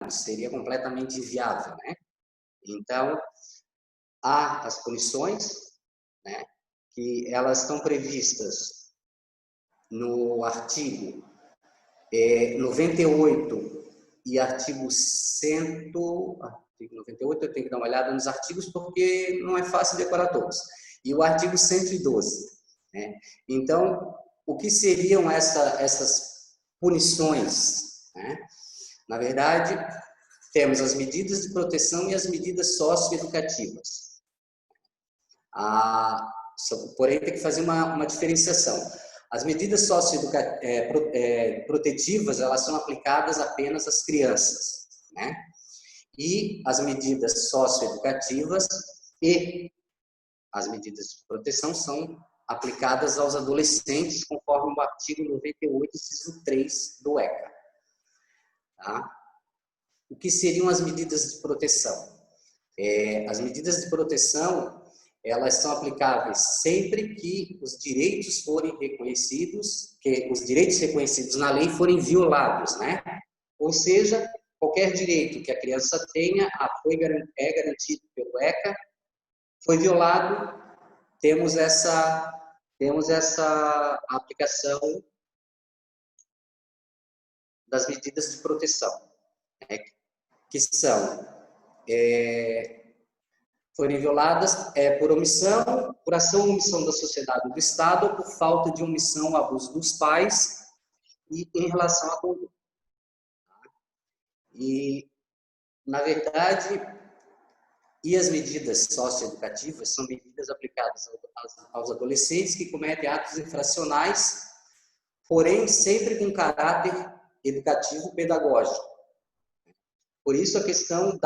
seria completamente inviável, né? Então, há as punições, né, que elas estão previstas no artigo 98 e artigo 100, artigo 98, eu tenho que dar uma olhada nos artigos porque não é fácil decorar todos. E o artigo 112, né? Então, o que seriam essas punições, né? Na verdade, temos as medidas de proteção e as medidas socioeducativas. Porém, tem que fazer uma diferenciação. As medidas protetivas, elas são aplicadas apenas às crianças, né? E as medidas socioeducativas e as medidas de proteção são aplicadas aos adolescentes, conforme o artigo 98, inciso 3 do ECA. Tá? O que seriam as medidas de proteção? As medidas de proteção, elas são aplicáveis sempre que os direitos forem reconhecidos, que os direitos reconhecidos na lei forem violados, né? Ou seja, qualquer direito que a criança tenha é garantido pelo ECA, foi violado, temos essa aplicação das medidas de proteção, né? Que são forem violadas por omissão, por ação ou omissão da sociedade ou do Estado, ou por falta de omissão ou abuso dos pais e em relação à conduta. E, na verdade, as medidas socioeducativas são medidas aplicadas aos adolescentes que cometem atos infracionais, porém sempre com caráter educativo pedagógico. Por isso a questão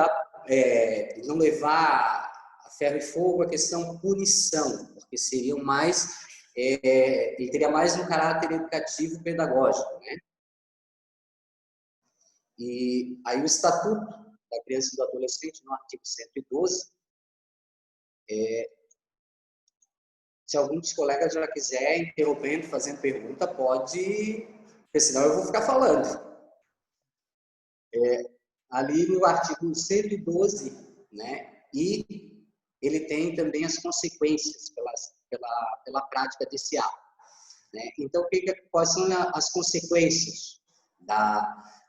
de não levar a ferro e fogo, a questão punição, porque seriam mais, ele teria mais um caráter educativo pedagógico, né? E aí o Estatuto da Criança e do Adolescente, no artigo 112, se algum dos colegas já quiser, interrompendo, fazendo pergunta, pode, porque senão eu vou ficar falando. Ali no artigo 112, né, e ele tem também as consequências pela prática desse ato, né? Então, quais são as consequências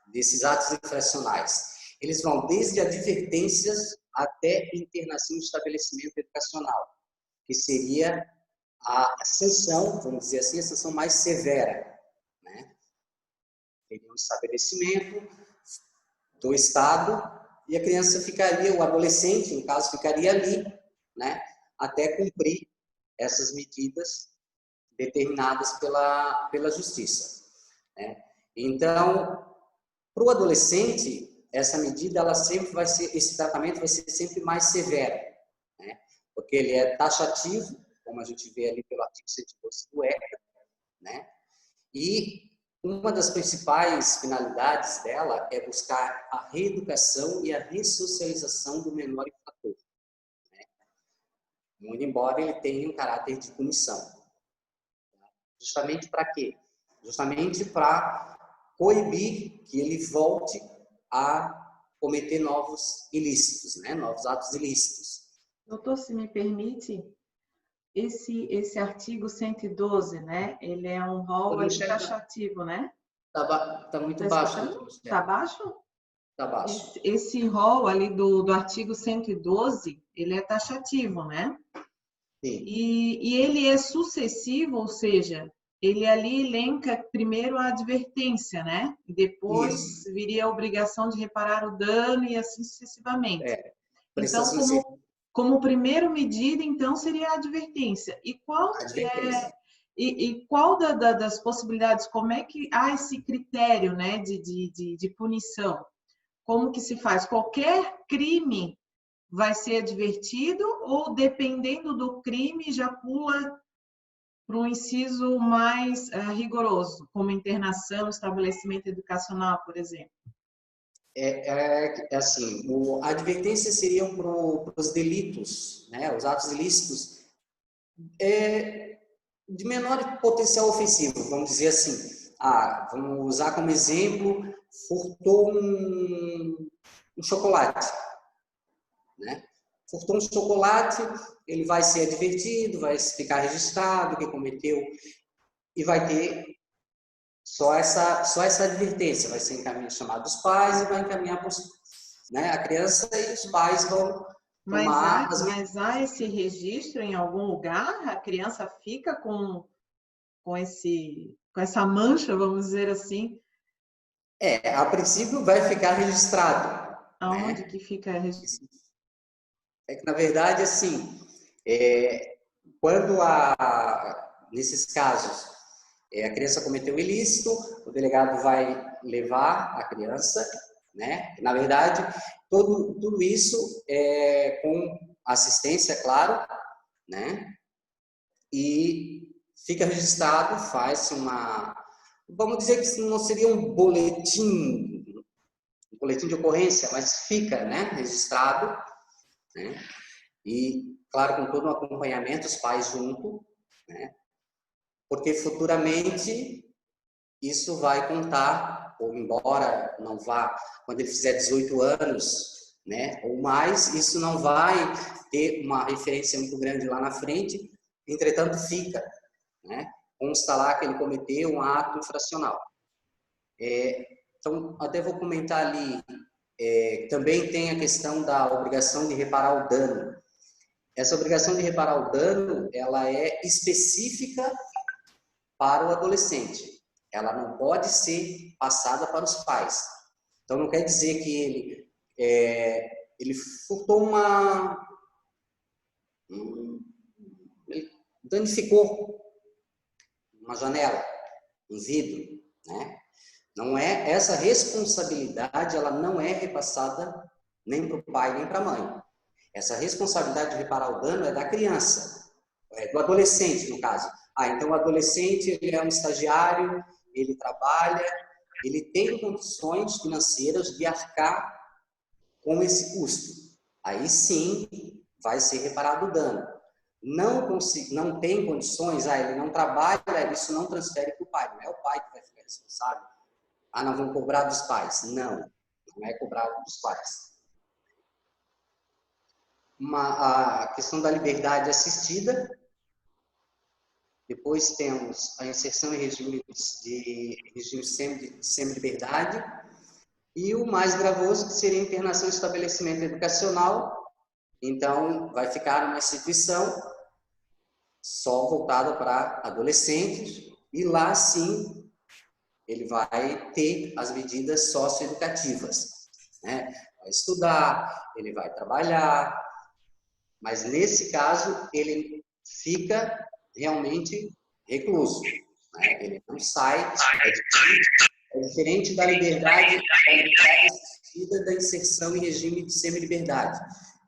desses atos infracionais? Eles vão desde advertências até internação em estabelecimento educacional, que seria a sanção, vamos dizer assim, a sanção mais severa, né? Teria um estabelecimento do Estado e a criança ficaria, o adolescente, no caso, ficaria ali, né, até cumprir essas medidas determinadas pela justiça, né? Então, para o adolescente, essa medida, esse tratamento vai ser sempre mais severo, né? Porque ele é taxativo, como a gente vê ali pelo artigo 112 do ECA, né? E uma das principais finalidades dela é buscar a reeducação e a ressocialização do menor infrator, né? Muito embora ele tenha um caráter de punição. Justamente para quê? Justamente para coibir que ele volte a cometer novos ilícitos, né? Novos atos ilícitos. Doutor, se me permite, esse artigo 112, né? Ele é um rol taxativo, né? Tá muito baixo. Está baixo? Está baixo. Esse rol ali do artigo 112, ele é taxativo, né? Sim. E ele é sucessivo, ou seja, ele ali elenca primeiro a advertência, né? E depois viria a obrigação de reparar o dano e assim sucessivamente. Então, como primeira medida, então, seria a advertência. E qual das possibilidades, como é que há esse critério, né, de punição? Como que se faz? Qualquer crime vai ser advertido ou, dependendo do crime, já pula para um inciso mais rigoroso, como internação, estabelecimento educacional, por exemplo? Assim, a advertência seriam para os delitos, né, os atos ilícitos de menor potencial ofensivo, vamos dizer assim. Vamos usar como exemplo, furtou um chocolate, né? Furtou um chocolate, ele vai ser advertido, vai ficar registrado que cometeu e vai ter só essa advertência, vai ser chamado os pais e vai encaminhar para né, a criança e os pais vão tomar mas há esse registro em algum lugar? A criança fica com essa mancha, vamos dizer assim? A princípio vai ficar registrado. Aonde Né? que fica registrado? É que, na verdade, assim, quando nesses casos a criança cometeu ilícito, o delegado vai levar a criança, né? Na verdade, tudo isso é com assistência, claro, né? E fica registrado, faz vamos dizer que não seria um boletim de ocorrência, mas fica, né? Registrado, né? E, claro, com todo o acompanhamento, os pais junto, né? Porque futuramente isso vai contar, ou embora não vá, quando ele fizer 18 anos, né, ou mais, isso não vai ter uma referência muito grande lá na frente, entretanto fica, né, consta lá que ele cometeu um ato infracional. Então, até vou comentar ali, também tem a questão da obrigação de reparar o dano. Essa obrigação de reparar o dano, ela é específica para o adolescente. Ela não pode ser passada para os pais. Então, não quer dizer que ele furtou ele danificou uma janela, um vidro, né? Não é, essa responsabilidade, ela não é repassada nem para o pai, nem para a mãe. Essa responsabilidade de reparar o dano é da criança, do adolescente, no caso. Então o adolescente, ele é um estagiário, ele trabalha, ele tem condições financeiras de arcar com esse custo. Aí sim, vai ser reparado o dano. Não tem condições, ele não trabalha, isso não transfere para o pai, não é o pai que vai ficar responsável. Não vamos cobrar dos pais. Não é cobrado dos pais. A questão da liberdade assistida. Depois temos a inserção em regime de semi-liberdade. E o mais gravoso, que seria a internação em estabelecimento educacional. Então, vai ficar numa instituição só voltada para adolescentes. E lá, sim, ele vai ter as medidas socioeducativas, né? Vai estudar, ele vai trabalhar, mas nesse caso ele fica realmente recluso, né? Ele não sai, é diferente da liberdade assistida da inserção em regime de semi-liberdade,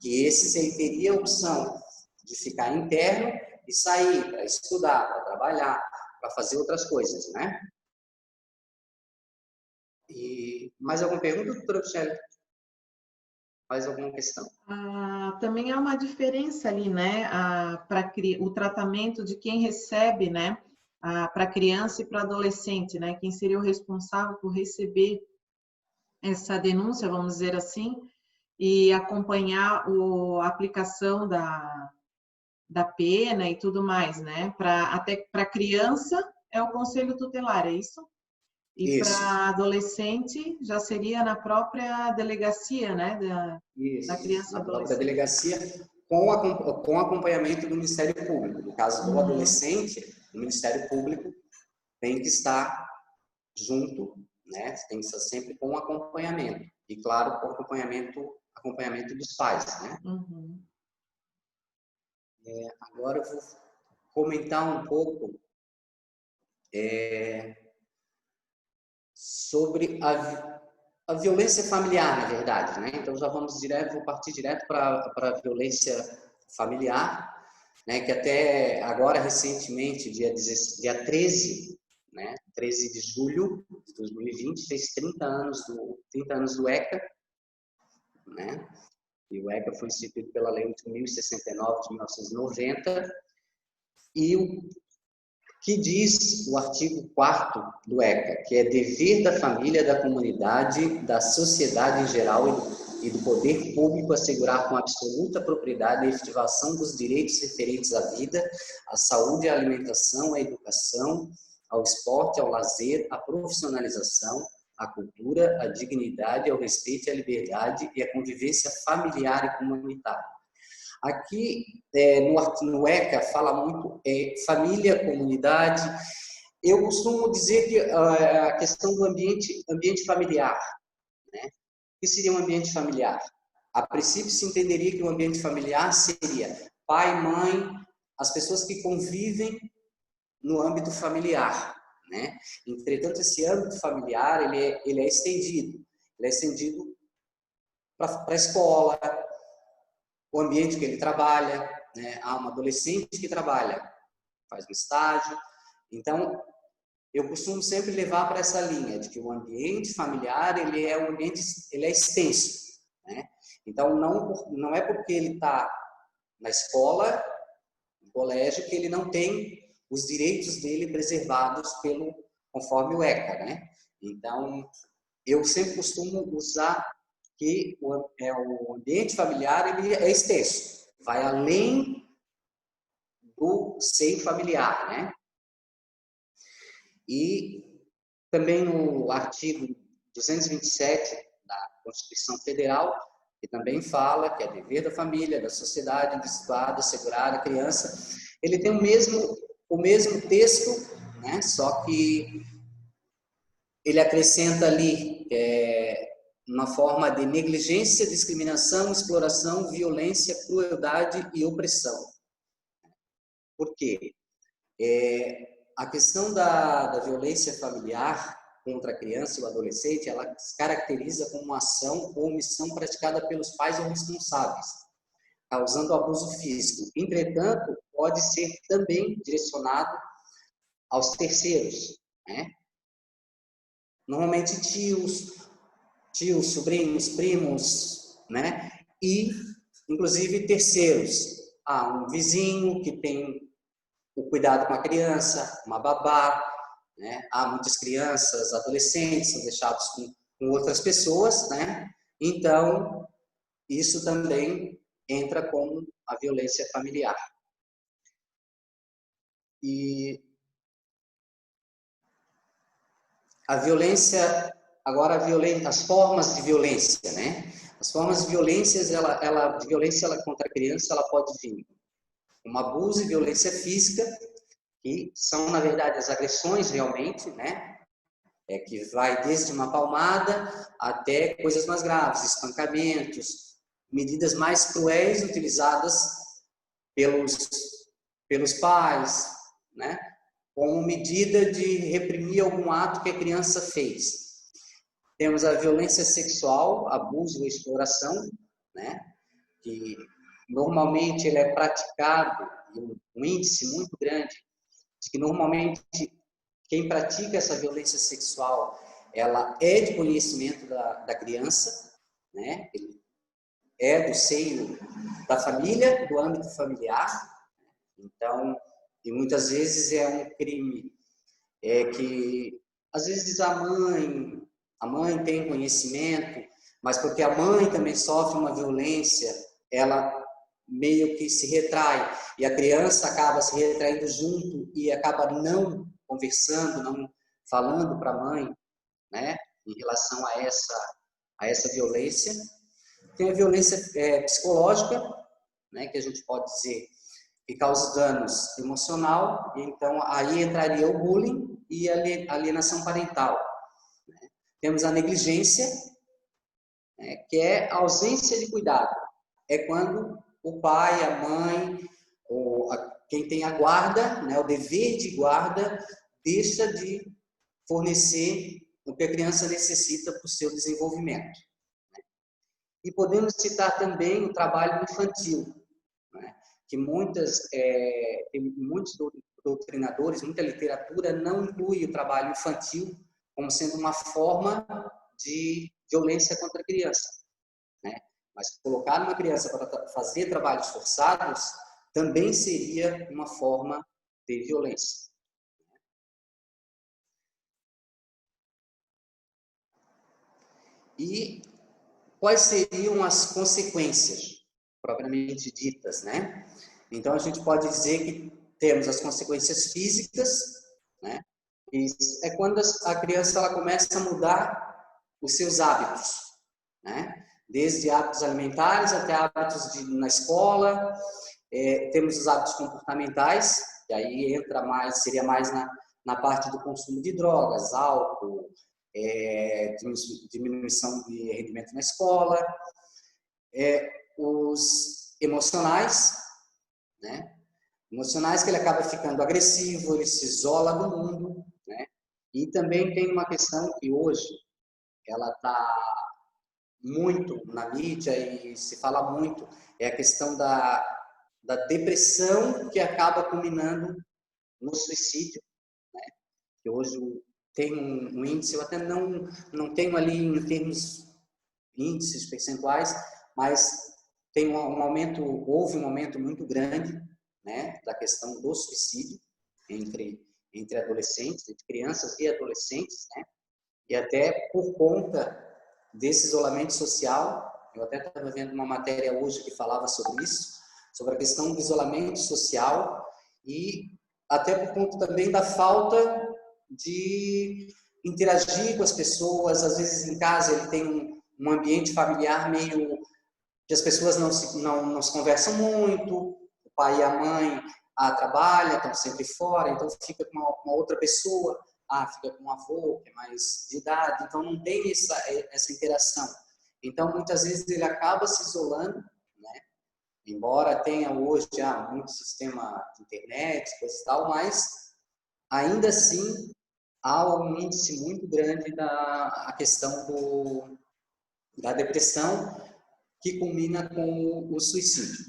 que esses ele teria a opção de ficar interno e sair para estudar, para trabalhar, para fazer outras coisas, né? E mais alguma pergunta, doutora Michele? Mais alguma questão? Também há uma diferença ali, né? Para o tratamento de quem recebe, né? Para criança e para adolescente, né? Quem seria o responsável por receber essa denúncia, vamos dizer assim, e acompanhar a aplicação da pena e tudo mais, né? Até para criança é o conselho tutelar, é isso? E para adolescente já seria na própria delegacia, né? Da criança na e própria adolescente. delegacia, com acompanhamento do Ministério Público. No caso do adolescente, o Ministério Público tem que estar junto, né? Tem que estar sempre com acompanhamento. E, claro, com acompanhamento dos pais, né? Agora eu vou comentar um pouco sobre a violência familiar, na verdade, né? Então já vou partir direto para a violência familiar, né? Que até agora recentemente, dia 13, né? 13 de julho de 2020, fez 30 anos do ECA, né? E o ECA foi instituído pela Lei 8.069 de 1990, e o que diz o artigo 4º do ECA, que é dever da família, da comunidade, da sociedade em geral e do poder público assegurar com absoluta propriedade a efetivação dos direitos referentes à vida, à saúde, à alimentação, à educação, ao esporte, ao lazer, à profissionalização, à cultura, à dignidade, ao respeito, à liberdade e à convivência familiar e comunitária. Aqui, no ECA, fala muito família, comunidade. Eu costumo dizer que a questão do ambiente familiar, né? O que seria um ambiente familiar? A princípio, se entenderia que o ambiente familiar seria pai, mãe, as pessoas que convivem no âmbito familiar, né? Entretanto, esse âmbito familiar, ele é estendido. Ele é estendido para a escola, o ambiente que ele trabalha, né? Há um adolescente que trabalha, faz um estágio. Então, eu costumo sempre levar para essa linha de que o ambiente familiar, ele é extenso, né? Então, não é porque ele está na escola, no colégio, que ele não tem os direitos dele preservados conforme o ECA, né? Então, eu sempre costumo usar que o ambiente familiar, ele é extenso, vai além do seio familiar, né? E também no artigo 227 da Constituição Federal, que também fala que é dever da família, da sociedade, do Estado, assegurar a criança, ele tem o mesmo texto, né? Só que ele acrescenta ali uma forma de negligência, discriminação, exploração, violência, crueldade e opressão. Por quê? A questão da violência familiar contra a criança e o adolescente, ela se caracteriza como uma ação ou omissão praticada pelos pais ou responsáveis, causando abuso físico. Entretanto, pode ser também direcionado aos terceiros, né? Normalmente tios, sobrinhos, primos, né? E, inclusive, terceiros. Um vizinho que tem o cuidado com a criança, uma babá, né? Há muitas crianças, adolescentes são deixados com outras pessoas, né? Então, isso também entra como a violência familiar. E a violência, agora as formas de violência, né? As formas de violência, ela contra a criança, ela pode vir como abuso e violência física, que são, na verdade, as agressões realmente, né? Que vai desde uma palmada até coisas mais graves, espancamentos, medidas mais cruéis utilizadas pelos pais, né? Como medida de reprimir algum ato que a criança fez. Temos a violência sexual, abuso e exploração, né? Que normalmente ele é praticado, um índice muito grande, de que normalmente quem pratica essa violência sexual, ela é de conhecimento da criança, né? Ele é do seio da família, do âmbito familiar. Então, e muitas vezes é um crime que, às vezes, a mãe tem conhecimento, mas porque a mãe também sofre uma violência, ela meio que se retrai, e a criança acaba se retraindo junto e acaba não conversando, não falando para a mãe, né, em relação a essa violência. Tem a violência psicológica, né, que a gente pode dizer que causa danos emocional, e então aí entraria o bullying e a alienação parental. Né? Temos a negligência, né, que é a ausência de cuidado. É quando o pai, a mãe, quem tem a guarda, né, o dever de guarda, deixa de fornecer o que a criança necessita para o seu desenvolvimento. E podemos citar também o trabalho infantil, né, que muitos doutrinadores, muita literatura não inclui o trabalho infantil como sendo uma forma de violência contra a criança, né? Mas colocar uma criança para fazer trabalhos forçados também seria uma forma de violência. E quais seriam as consequências propriamente ditas, né? Então, a gente pode dizer que temos as consequências físicas, né? E é quando a criança ela começa a mudar os seus hábitos, né? Desde hábitos alimentares até hábitos na escola. Temos os hábitos comportamentais, que aí entra mais, seria mais na parte do consumo de drogas, álcool, diminuição de rendimento na escola, os emocionais, né? Emocionais que ele acaba ficando agressivo, ele se isola do mundo, né? E também tem uma questão que hoje ela está muito na mídia e se fala muito, é a questão da depressão que acaba culminando no suicídio, né? Que hoje tem um índice, eu até não tenho ali em termos índices percentuais, mas tem houve um aumento muito grande, né, da questão do suicídio entre adolescentes, entre crianças e adolescentes, né? E até por conta desse isolamento social, eu até estava vendo uma matéria hoje que falava sobre isso, sobre a questão do isolamento social e até por conta também da falta de interagir com as pessoas. Às vezes em casa ele tem um ambiente familiar meio que as pessoas não se conversam muito, o pai e a mãe trabalham, estão sempre fora, então fica com uma outra pessoa, fica com um avô que é mais de idade, então não tem essa interação. Então muitas vezes ele acaba se isolando, né? Embora tenha hoje muito sistema de internet, coisa e tal, mas ainda assim há um índice muito grande da questão da depressão, que culmina com o suicídio.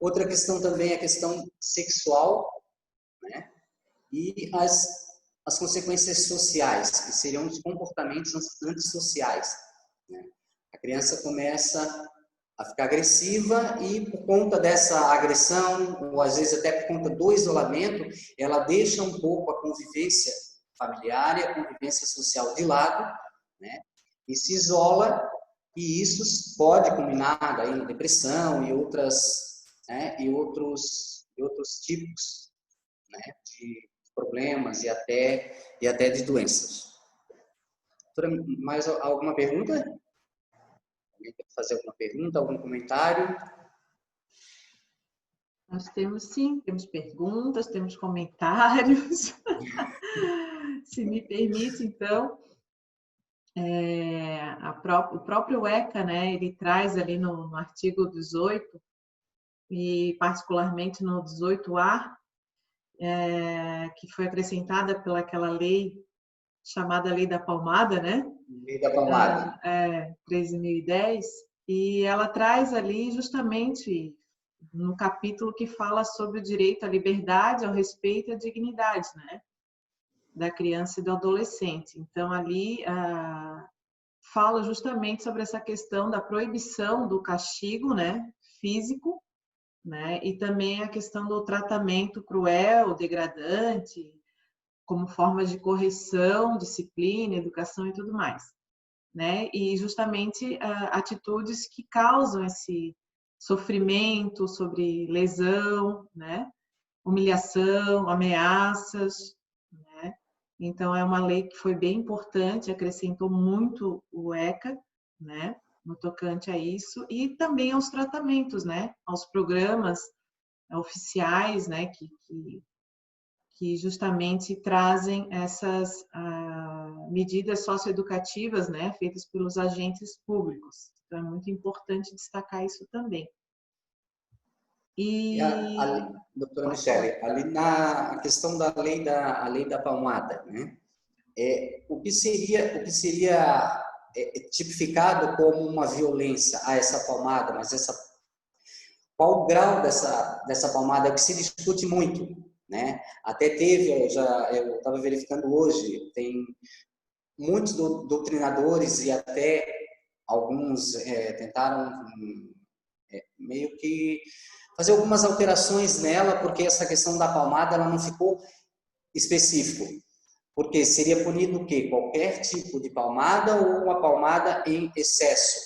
Outra questão também é a questão sexual, né? E as consequências sociais, que seriam os comportamentos antissociais, né? A criança começa a ficar agressiva e por conta dessa agressão, ou às vezes até por conta do isolamento, ela deixa um pouco a convivência familiar e a convivência social de lado, né? E se isola, e isso pode culminar daí na depressão e outros tipos, né, de problemas e até de doenças. Doutora, mais alguma pergunta? Alguém quer fazer alguma pergunta, algum comentário? Nós temos sim, temos perguntas, temos comentários. Se me permite, então, o próprio ECA, né, ele traz ali no artigo 18, e particularmente no 18A, que foi acrescentada pelaquela lei chamada Lei da Palmada, né? Lei da Palmada. 13.010, e ela traz ali justamente no capítulo que fala sobre o direito à liberdade, ao respeito e à dignidade, né? Da criança e do adolescente. Então, ali fala justamente sobre essa questão da proibição do castigo, né? Físico, né? E também a questão do tratamento cruel, degradante, como forma de correção, disciplina, educação e tudo mais, né? E justamente atitudes que causam esse sofrimento, sobre lesão, né? Humilhação, ameaças, né? Então é uma lei que foi bem importante, acrescentou muito o ECA, né? No tocante a isso, e também aos tratamentos, né? Aos programas oficiais, né? Que justamente trazem essas medidas socioeducativas, né? Feitas pelos agentes públicos. Então é muito importante destacar isso também. Doutora Michele, ali na questão da lei da palmada, né? O que seria tipificado como uma violência a essa palmada, mas qual o grau dessa palmada? É o que se discute muito, né? Até eu estava verificando hoje, tem muitos doutrinadores e até alguns tentaram meio que fazer algumas alterações nela, porque essa questão da palmada ela não ficou específico. Porque seria punido o quê? Qualquer tipo de palmada ou uma palmada em excesso,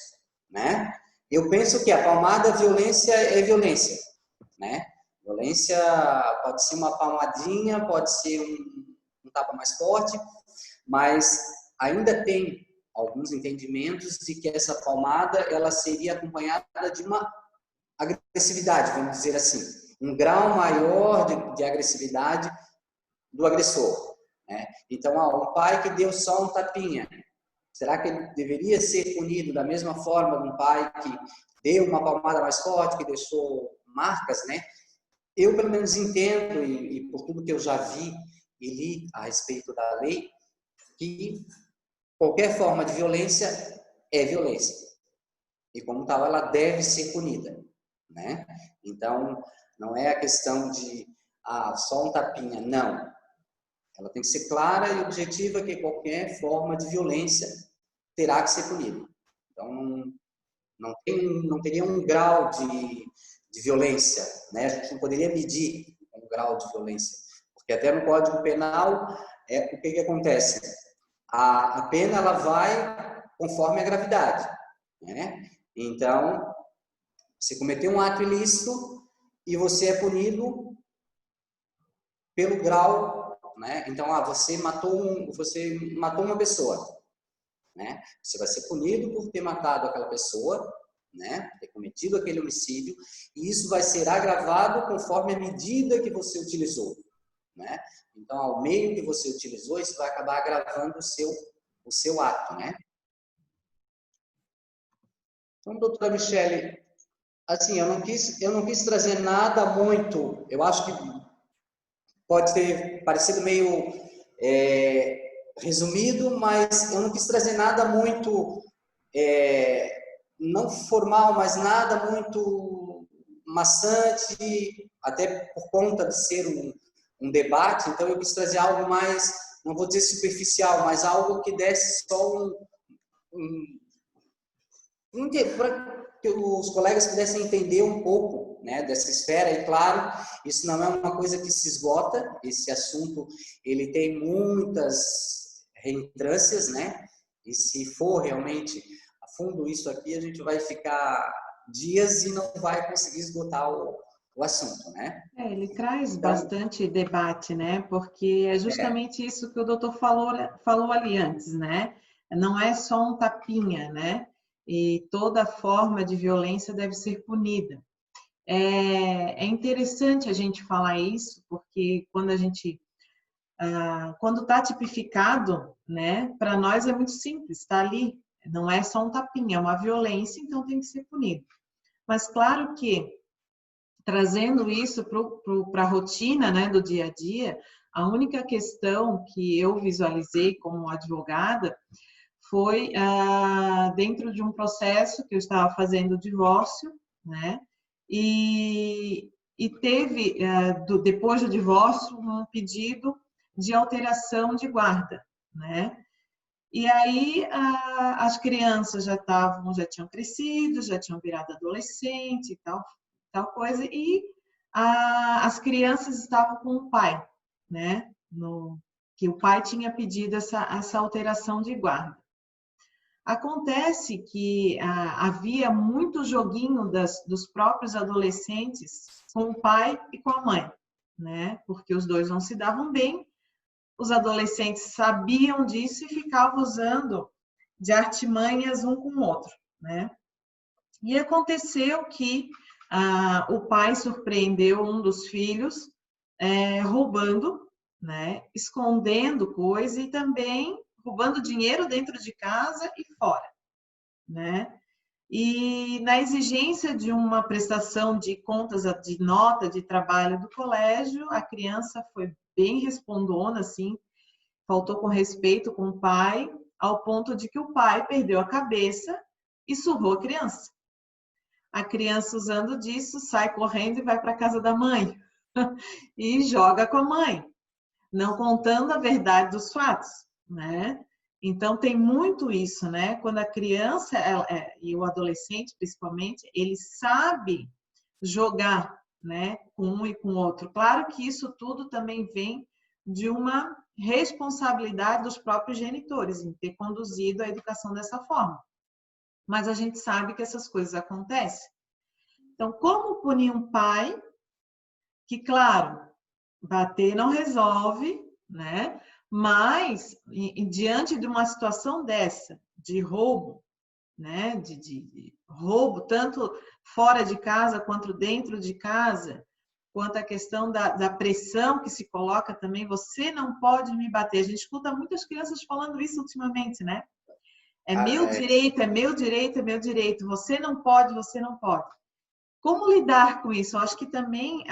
né? Eu penso que a palmada, violência é violência, né? Violência pode ser uma palmadinha, pode ser um tapa mais forte, mas ainda tem alguns entendimentos de que essa palmada ela seria acompanhada de uma agressividade, vamos dizer assim, um grau maior de agressividade do agressor, né? Então, um pai que deu só um tapinha, será que ele deveria ser punido da mesma forma de um pai que deu uma palmada mais forte, que deixou marcas, né? Eu, pelo menos, entendo, e por tudo que eu já vi e li a respeito da lei, que qualquer forma de violência é violência. E, como tal, ela deve ser punida, né? Então, não é a questão de só um tapinha, não. Ela tem que ser clara e objetiva que qualquer forma de violência terá que ser punida. Então, não teria um grau de violência, né? A gente não poderia medir um grau de violência, porque até no Código Penal, o que acontece? A pena ela vai conforme a gravidade, né? Então, você cometeu um ato ilícito e você é punido pelo grau, né? Então, você matou uma pessoa, né? Você vai ser punido por ter matado aquela pessoa, né? Ter cometido aquele homicídio, e isso vai ser agravado conforme a medida que você utilizou, né? Então, ao meio que você utilizou, isso vai acabar agravando o seu ato, né? Então, doutora Michele, assim, eu não quis trazer nada muito, eu acho que pode ter parecido meio resumido, mas eu não quis trazer nada muito, não formal, mas nada muito maçante, até por conta de ser um debate, então eu quis trazer algo mais, não vou dizer superficial, mas algo que desse só para que os colegas pudessem entender um pouco, né, dessa esfera. E claro, isso não é uma coisa que se esgota, esse assunto ele tem muitas reentrâncias, né? E se for realmente a fundo isso aqui, a gente vai ficar dias e não vai conseguir esgotar o assunto, né? Ele traz Então, bastante debate, né? Porque é justamente isso que o doutor falou ali antes, né? Não é só um tapinha, né? E toda forma de violência deve ser punida. É interessante a gente falar isso, porque quando está tipificado, né? Para nós é muito simples, está ali. Não é só um tapinha, é uma violência, então tem que ser punido. Mas claro que trazendo isso para a rotina, né, do dia a dia, a única questão que eu visualizei como advogada foi dentro de um processo que eu estava fazendo o divórcio, né, e teve, depois do divórcio, um pedido de alteração de guarda, né? E aí as crianças já tinham crescido, já tinham virado adolescente e tal coisa, e as crianças estavam com o pai, né? Que o pai tinha pedido essa alteração de guarda. Acontece que havia muito joguinho dos próprios adolescentes com o pai e com a mãe, né? Porque os dois não se davam bem, os adolescentes sabiam disso e ficavam usando de artimanhas um com o outro, né? E aconteceu que o pai surpreendeu um dos filhos roubando, né? Escondendo coisa e também roubando dinheiro dentro de casa e fora, né? E na exigência de uma prestação de contas, de nota de trabalho do colégio, a criança foi bem respondona, assim, faltou com respeito com o pai, ao ponto de que o pai perdeu a cabeça e surrou a criança. A criança, usando disso, sai correndo e vai para a casa da mãe e joga com a mãe, não contando a verdade dos fatos, né? Então tem muito isso, né? Quando a criança e o adolescente, principalmente, ele sabe jogar, né, com um e com o outro. Claro que isso tudo também vem de uma responsabilidade dos próprios genitores em ter conduzido a educação dessa forma. Mas a gente sabe que essas coisas acontecem. Então, como punir um pai que, claro, bater não resolve, né? Mas, diante de uma situação dessa, de roubo, né? De roubo, tanto fora de casa quanto dentro de casa, quanto a questão da pressão que se coloca também, você não pode me bater. A gente escuta muitas crianças falando isso ultimamente, né? É meu direito, é meu direito, é meu direito. Você não pode, você não pode. Como lidar com isso? Eu acho que também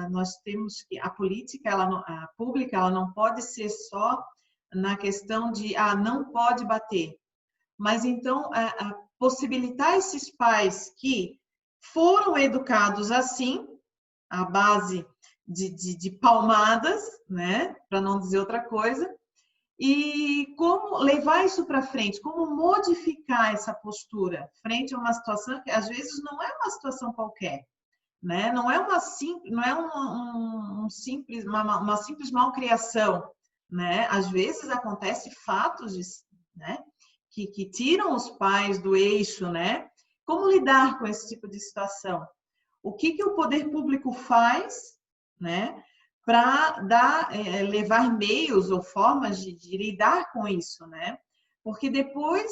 nós temos que a política, a pública, ela não pode ser só na questão de não pode bater, mas então possibilitar esses pais que foram educados assim, à base de palmadas, né, para não dizer outra coisa, e como levar isso para frente, como modificar essa postura frente a uma situação que às vezes não é uma situação qualquer, né? Não é uma simples malcriação, né? Às vezes acontece fatos, né, que tiram os pais do eixo, né? Como lidar com esse tipo de situação? O que o poder público faz, né, para levar meios ou formas de lidar com isso, né? Porque depois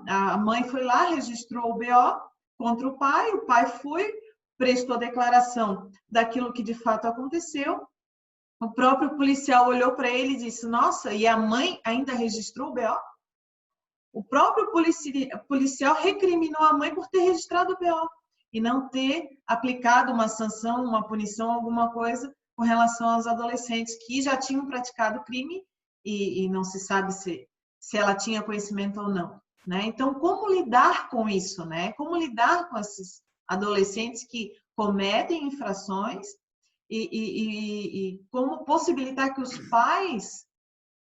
a mãe foi lá, registrou o BO contra o pai foi, prestou declaração daquilo que de fato aconteceu, o próprio policial olhou para ele e disse, nossa, e a mãe ainda registrou o BO? O próprio policial recriminou a mãe por ter registrado o BO e não ter aplicado uma sanção, uma punição, alguma coisa com relação aos adolescentes que já tinham praticado crime e não se sabe se ela tinha conhecimento ou não, né? Então, como lidar com isso, né? Como lidar com esses adolescentes que cometem infrações e como possibilitar que os pais,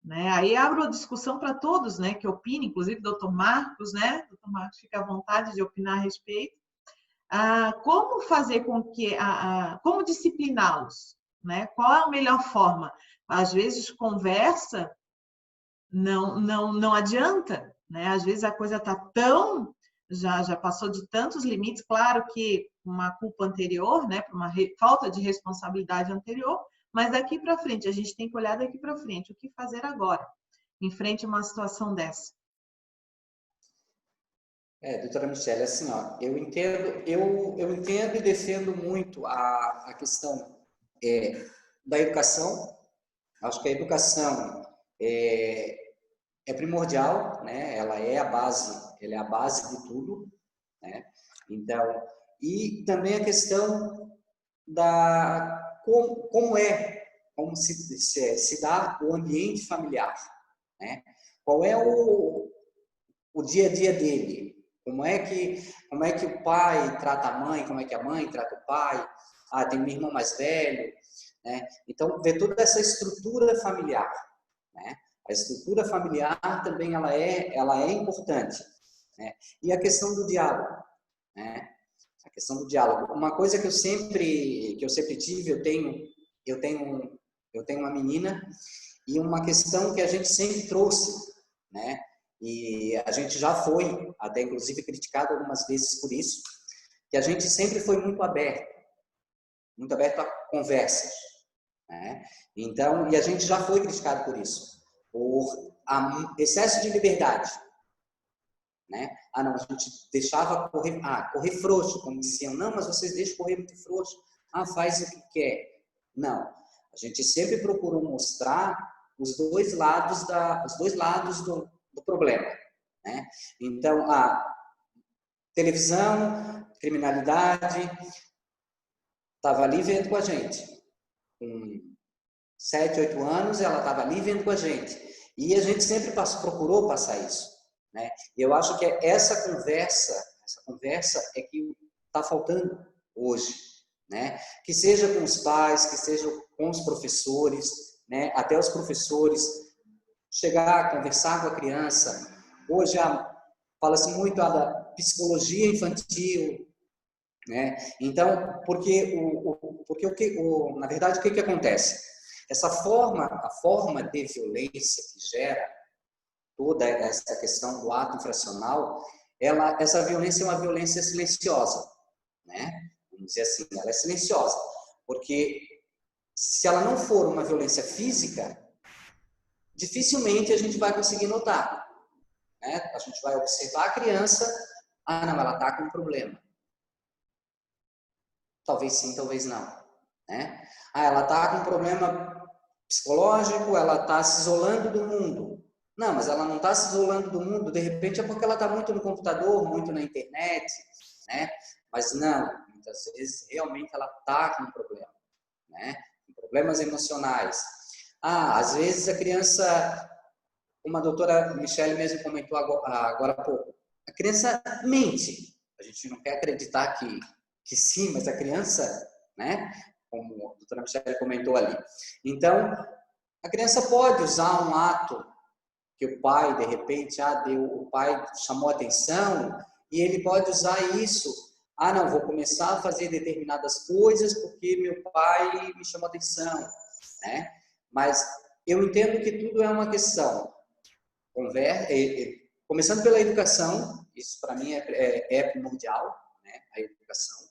né? Aí abro a discussão para todos, né? Que opinem, inclusive doutor Marcos, né? Doutor Marcos fica à vontade de opinar a respeito. Como fazer com que, como discipliná-los, né? Qual é a melhor forma? Às vezes conversa não adianta, né? Às vezes a coisa está já passou de tantos limites, claro que uma culpa anterior, né? Por uma falta de responsabilidade anterior, mas daqui para frente a gente tem que olhar daqui para frente o que fazer agora em frente a uma situação dessa. Doutora Michele, assim, ó, eu entendo e defendo muito a questão da educação. Acho que a educação é primordial, né? Ela é a base de tudo, né? Então, e também a questão da como se dá o ambiente familiar, né? Qual é o dia a dia dele? Como é que o pai trata a mãe? Como é que a mãe trata o pai? Tem um irmão mais velho, né? Então, ver toda essa estrutura familiar, né? A estrutura familiar também ela é importante, né? E a questão do diálogo, né? A questão do diálogo. Uma coisa que eu sempre tive, eu tenho uma menina e uma questão que a gente sempre trouxe, né? E a gente já foi até inclusive criticado algumas vezes por isso, que a gente sempre foi muito aberto a conversas, né? Então, e a gente já foi criticado por isso, por excesso de liberdade, né? Não, a gente deixava correr frouxo, como diziam, não, mas vocês deixam correr muito frouxo, faz o que quer. Não, a gente sempre procurou mostrar os dois lados do problema, né? Então, televisão, criminalidade, estava ali vendo com a gente. Com 7, 8 anos, ela estava ali vendo com a gente. E a gente sempre procurou passar isso, né? E eu acho que essa conversa é que está faltando hoje, né? Que seja com os pais, que seja com os professores, né? Até os professores chegar, conversar com a criança. Hoje fala-se muito da psicologia infantil, né? Então, porque na verdade o que acontece? A forma de violência que gera toda essa questão do ato infracional, essa violência é uma violência silenciosa, né? Vamos dizer assim, ela é silenciosa, porque se ela não for uma violência física, dificilmente a gente vai conseguir notar, né? A gente vai observar a criança, não, ela está com um problema. Talvez sim, talvez não, né? Ela está com um problema psicológico, ela está se isolando do mundo. Não, mas ela não está se isolando do mundo, de repente é porque ela está muito no computador, muito na internet, né? Mas não, muitas vezes realmente ela está com um problema, né? Problemas emocionais. Às vezes a criança, como a doutora Michele mesmo comentou agora há pouco, a criança mente. A gente não quer acreditar que sim, mas a criança, né? Como a doutora Michele comentou ali. Então, a criança pode usar um ato que o pai, de repente, o pai chamou atenção, e ele pode usar isso. Não, vou começar a fazer determinadas coisas porque meu pai me chamou atenção, né? Mas eu entendo que tudo é uma questão. Começando pela educação, isso para mim é primordial, né? A educação.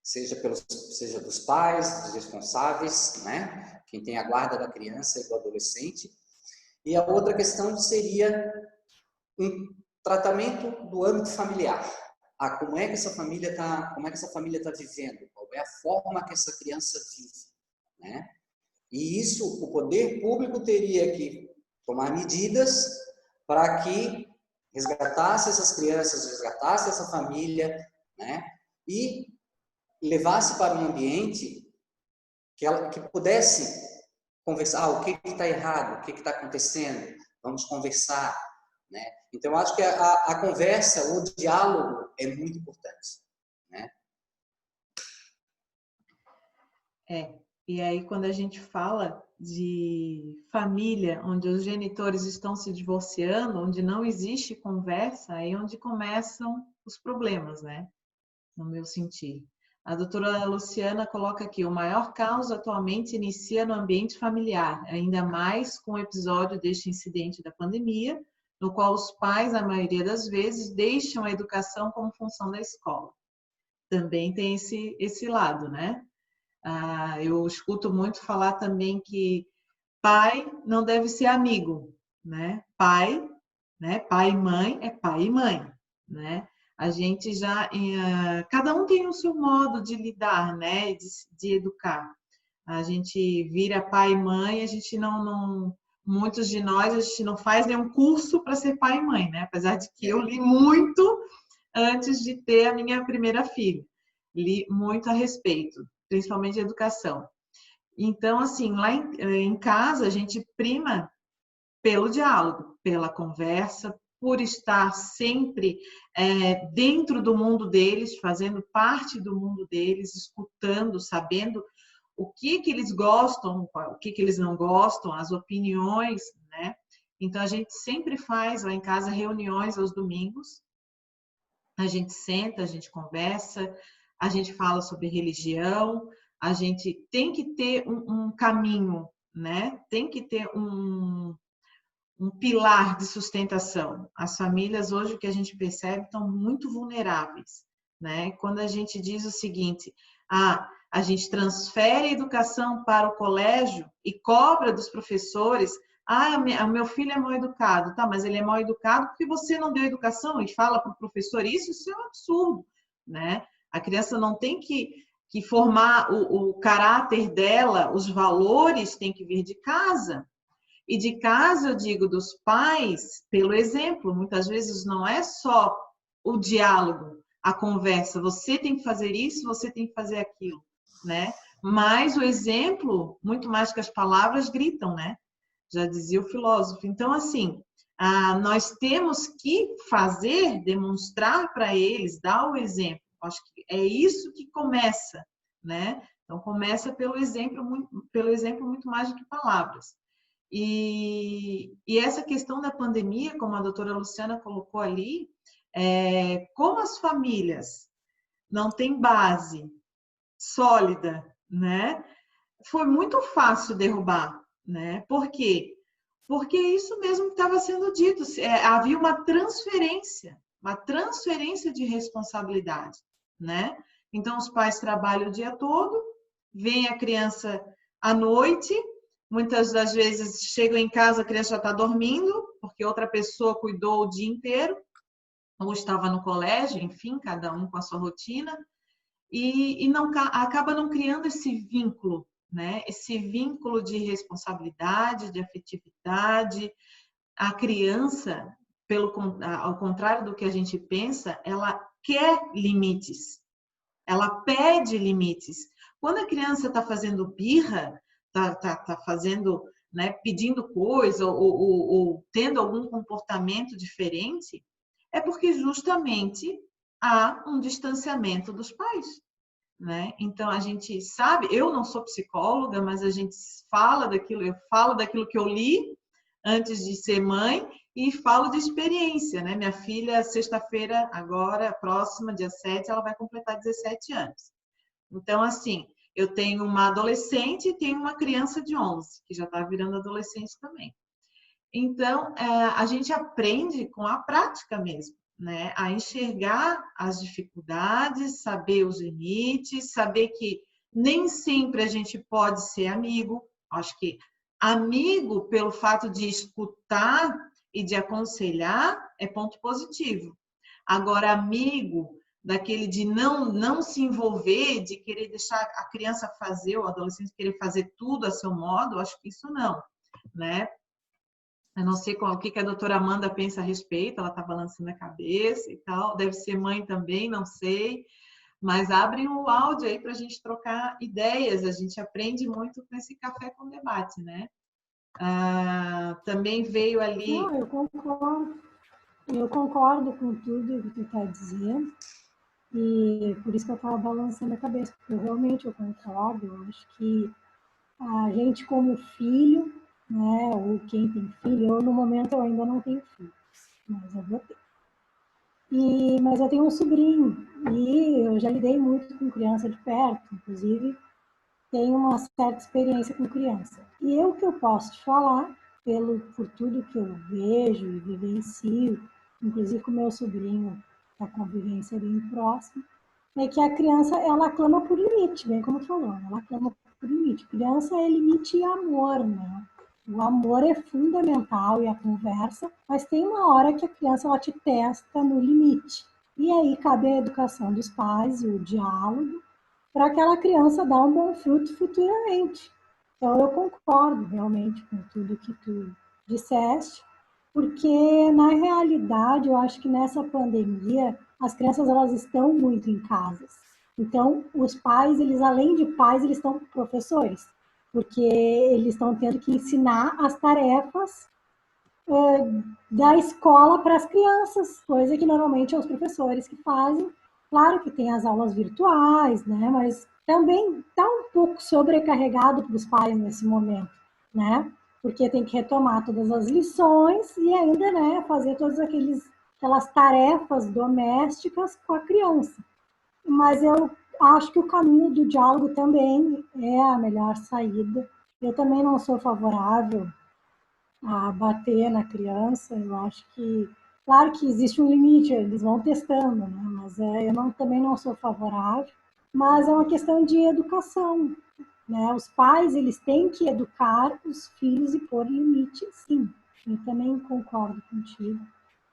Seja dos pais, dos responsáveis, né? Quem tem a guarda da criança e do adolescente. E a outra questão seria um tratamento do âmbito familiar. Como é que essa família está vivendo? Qual é a forma que essa criança vive, né? E isso o poder público teria que tomar medidas para que resgatasse essas crianças, resgatasse essa família, né? E levasse para um ambiente que pudesse conversar, o que está errado, o que está acontecendo, vamos conversar, né? Então, acho que a conversa, o diálogo é muito importante, né? E aí quando a gente fala de família, onde os genitores estão se divorciando, onde não existe conversa, aí é onde começam os problemas, né? No meu sentir. A doutora Luciana coloca aqui, o maior caos atualmente inicia no ambiente familiar, ainda mais com o episódio deste incidente da pandemia, no qual os pais, na maioria das vezes, deixam a educação como função da escola. Também tem esse lado, né? Eu escuto muito falar também que pai não deve ser amigo, né? Pai e mãe é pai e mãe, né? A gente já, cada um tem o seu modo de lidar, né? De educar. A gente vira pai e mãe, a gente muitos de nós, a gente não faz nenhum curso para ser pai e mãe, né? Apesar de que eu li muito antes de ter a minha primeira filha. Li muito a respeito, principalmente de educação. Então, assim, lá em casa, a gente prima pelo diálogo, pela conversa, por estar sempre dentro do mundo deles, fazendo parte do mundo deles, escutando, sabendo o que eles gostam, o que eles não gostam, as opiniões, né? Então, a gente sempre faz lá em casa reuniões aos domingos, a gente senta, a gente conversa, a gente fala sobre religião, a gente tem que ter um caminho, né? Tem que ter um pilar de sustentação. As famílias hoje, o que a gente percebe, estão muito vulneráveis, né? Quando a gente diz o seguinte, a gente transfere a educação para o colégio e cobra dos professores, o meu filho é mal educado, tá? Mas ele é mal educado porque você não deu educação e fala para o professor isso é um absurdo, né? A criança não tem que formar o caráter dela, os valores têm que vir de casa. E de casa, eu digo, dos pais, pelo exemplo. Muitas vezes não é só o diálogo, a conversa. Você tem que fazer isso, você tem que fazer aquilo, né? Mas o exemplo, muito mais que as palavras, gritam, né? Já dizia o filósofo. Então, assim, nós temos que fazer, demonstrar para eles, dar o exemplo. Acho que é isso que começa, né? Então, começa pelo exemplo muito mais do que palavras. E essa questão da pandemia, como a doutora Luciana colocou ali, como as famílias não têm base sólida, né? foi muito fácil derrubar, né? Por quê? Porque isso mesmo que estava sendo dito, havia uma transferência de responsabilidade, né? Então, os pais trabalham o dia todo, vem a criança à noite, muitas das vezes chegam em casa, a criança já está dormindo, porque outra pessoa cuidou o dia inteiro, ou estava no colégio, enfim, cada um com a sua rotina, e não, acaba não criando esse vínculo, né? Esse vínculo de responsabilidade, de afetividade. A criança, ao contrário do que a gente pensa, ela quer limites, ela pede limites. Quando a criança está fazendo birra, tá fazendo, né, pedindo coisa ou tendo algum comportamento diferente, é porque justamente há um distanciamento dos pais, né? Então a gente sabe, eu não sou psicóloga, mas a gente fala daquilo, eu falo daquilo que eu li antes de ser mãe e falo de experiência, né? Minha filha, sexta-feira, agora, próxima, dia 7, ela vai completar 17 anos. Então, assim, eu tenho uma adolescente e tenho uma criança de 11, que já está virando adolescente também. Então, a gente aprende com a prática mesmo, né? A enxergar as dificuldades, saber os limites, saber que nem sempre a gente pode ser amigo. Acho que amigo, pelo fato de escutar e de aconselhar, é ponto positivo. Agora, amigo, daquele de não se envolver, de querer deixar a criança fazer, o adolescente querer fazer tudo a seu modo, acho que isso não, né? Eu não sei o que a doutora Amanda pensa a respeito, ela está balançando a cabeça e tal, deve ser mãe também, não sei, mas abre o áudio aí para a gente trocar ideias, a gente aprende muito com esse café com debate, né? Também veio ali... Não, eu concordo com tudo que tu está dizendo, e por isso que eu estava balançando a cabeça, porque eu concordo, eu acho que a gente como filho, né, ou quem tem filho, eu no momento eu ainda não tenho filho, mas eu vou ter. Mas eu tenho um sobrinho, e eu já lidei muito com criança de perto, inclusive tenho uma certa experiência com criança. E o que eu posso te falar, por tudo que eu vejo e vivencio, inclusive com meu sobrinho, a convivência bem próxima, é que a criança, ela clama por limite, bem como falou, ela clama por limite. Criança é limite e amor, né? O amor é fundamental e a conversa, mas tem uma hora que a criança ela te testa no limite. E aí cabe a educação dos pais e o diálogo para aquela criança dar um bom fruto futuramente. Então eu concordo realmente com tudo que tu disseste, porque na realidade eu acho que nessa pandemia as crianças elas estão muito em casas. Então os pais, eles além de pais, eles estão professores, porque eles estão tendo que ensinar as tarefas da escola para as crianças, coisa que normalmente são os professores que fazem. Claro que tem as aulas virtuais, né? Mas também está um pouco sobrecarregado para os pais nesse momento, né? Porque tem que retomar todas as lições e ainda, né, fazer todas aquelas tarefas domésticas com a criança. Mas eu acho que o caminho do diálogo também é a melhor saída. Eu também não sou favorável a bater na criança. Eu acho que, claro que existe um limite, eles vão testando, né? Mas também não sou favorável. Mas é uma questão de educação, né? Os pais, eles têm que educar os filhos e pôr limite, sim. Eu também concordo contigo.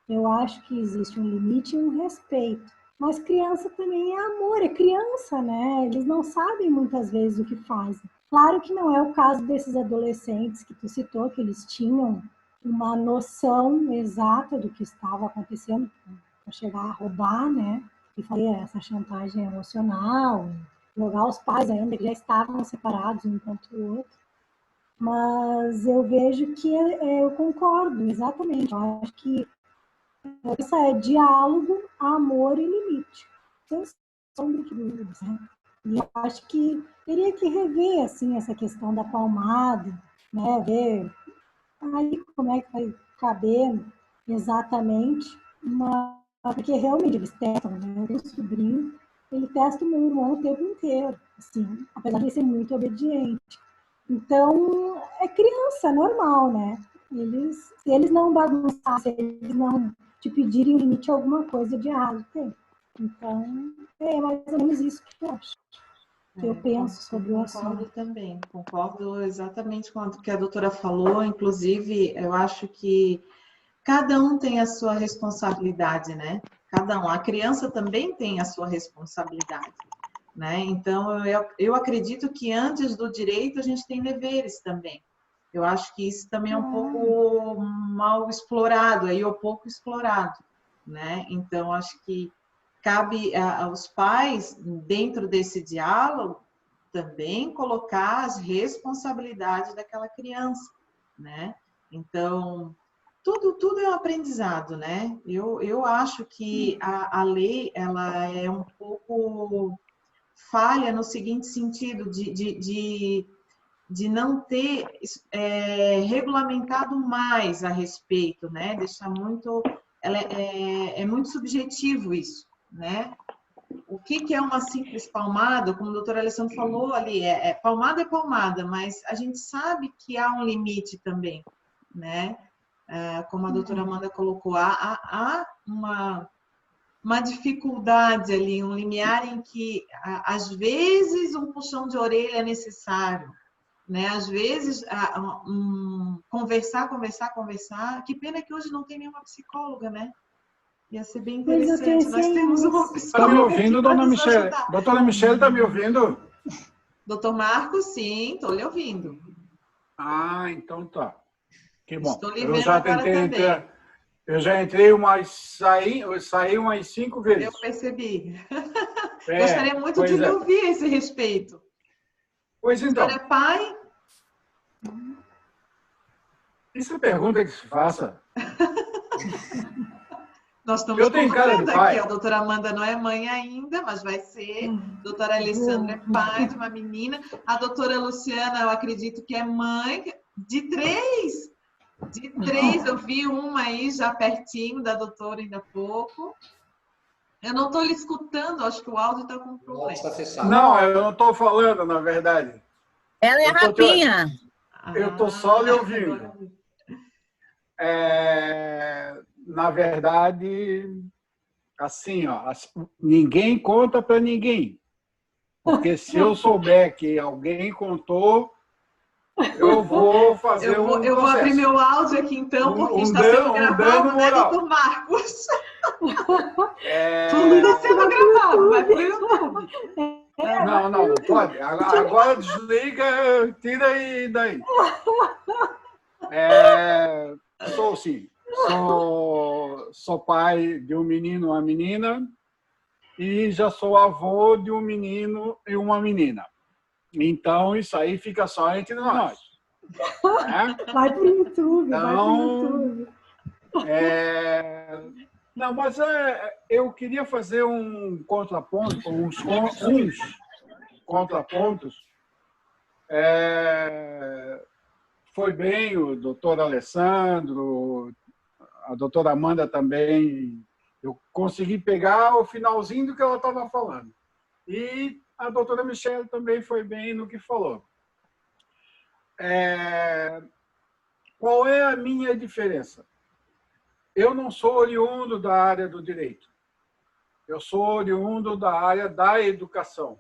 Eu acho que existe um limite e um respeito. Mas criança também é amor, é criança, né? Eles não sabem muitas vezes o que fazem. Claro que não é o caso desses adolescentes que tu citou, que eles tinham uma noção exata do que estava acontecendo para chegar a roubar, né? E fazer essa chantagem emocional, jogar os pais ainda que já estavam separados um contra o outro. Mas eu vejo que eu concordo, exatamente. Eu acho que isso é diálogo, amor e limite. Sem sombra de dúvidas, né? E eu acho que teria que rever assim, essa questão da palmada, né? Ver aí como é que vai caber exatamente, porque realmente eles testam, né? Eu tenho um sobrinho ele testa o meu irmão o tempo inteiro, assim, apesar de ele ser muito obediente. Então, é criança, normal, né? Se eles não bagunçarem, se eles não te pedirem limite, alguma coisa de errado tem. Então, é mais ou menos isso que eu acho, que eu penso sobre o assunto. Concordo também, concordo exatamente com o que a doutora falou. Inclusive, eu acho que cada um tem a sua responsabilidade, né? Cada um. A criança também tem a sua responsabilidade, né? Então, eu acredito que antes do direito a gente tem deveres também. Eu acho que isso também é um pouco mal explorado, aí ou pouco explorado, né? Então, acho que cabe aos pais, dentro desse diálogo, também colocar as responsabilidades daquela criança, né? Então, tudo é um aprendizado, né? Eu acho que a lei, ela é um pouco falha no seguinte sentido, de não ter regulamentado mais a respeito, né? Deixar muito... é muito subjetivo isso, né? O que é uma simples palmada, como o doutor Alessandro falou ali, palmada é palmada, mas a gente sabe que há um limite também, né? Como a doutora Amanda colocou, há uma dificuldade ali, um limiar em que, às vezes, um puxão de orelha é necessário, né? Às vezes, conversar. Que pena que hoje não tem nenhuma psicóloga, né? Ia ser bem interessante. Nós temos uma psicóloga. Está me ouvindo, dona Michele? Doutora Michele, está me ouvindo? Doutor Marcos, sim, estou lhe ouvindo. Ah, então tá. Que bom. Estou lhe vendo agora também. Eu já entrei saí umas 5 vezes. Eu percebi. Gostaria muito de lhe ouvir a esse respeito. Pois então. O senhor é pai? Isso é pergunta que se faça. Nós estamos colocando aqui, a doutora Amanda não é mãe ainda, mas vai ser. A doutora Alessandra é pai de uma menina. A doutora Luciana, eu acredito que é mãe de 3. De 3, eu vi uma aí já pertinho da doutora ainda há pouco. Eu não estou lhe escutando, acho que o áudio está com problema. Está fechado. Não, eu não estou falando, na verdade. Ela é rapinha. Eu estou só lhe ouvindo. Na verdade, assim, ó, ninguém conta para ninguém. Porque se eu souber que alguém contou, eu vou fazer eu vou abrir meu áudio aqui, então, porque está sendo gravado, né, doutor Marcos? Tudo está sendo gravado, vai para o YouTube. Não pode. Agora desliga, tira aí daí. Sou sim. Sou pai de um menino e uma menina e já sou avô de um menino e uma menina. Então, isso aí fica só entre nós. Né? Vai para o YouTube, então, Não, mas eu queria fazer um contraponto, uns contrapontos. Foi bem o doutor Alessandro, a doutora Amanda também. Eu consegui pegar o finalzinho do que ela estava falando. E a doutora Michele também foi bem no que falou. Qual é a minha diferença? Eu não sou oriundo da área do direito. Eu sou oriundo da área da educação.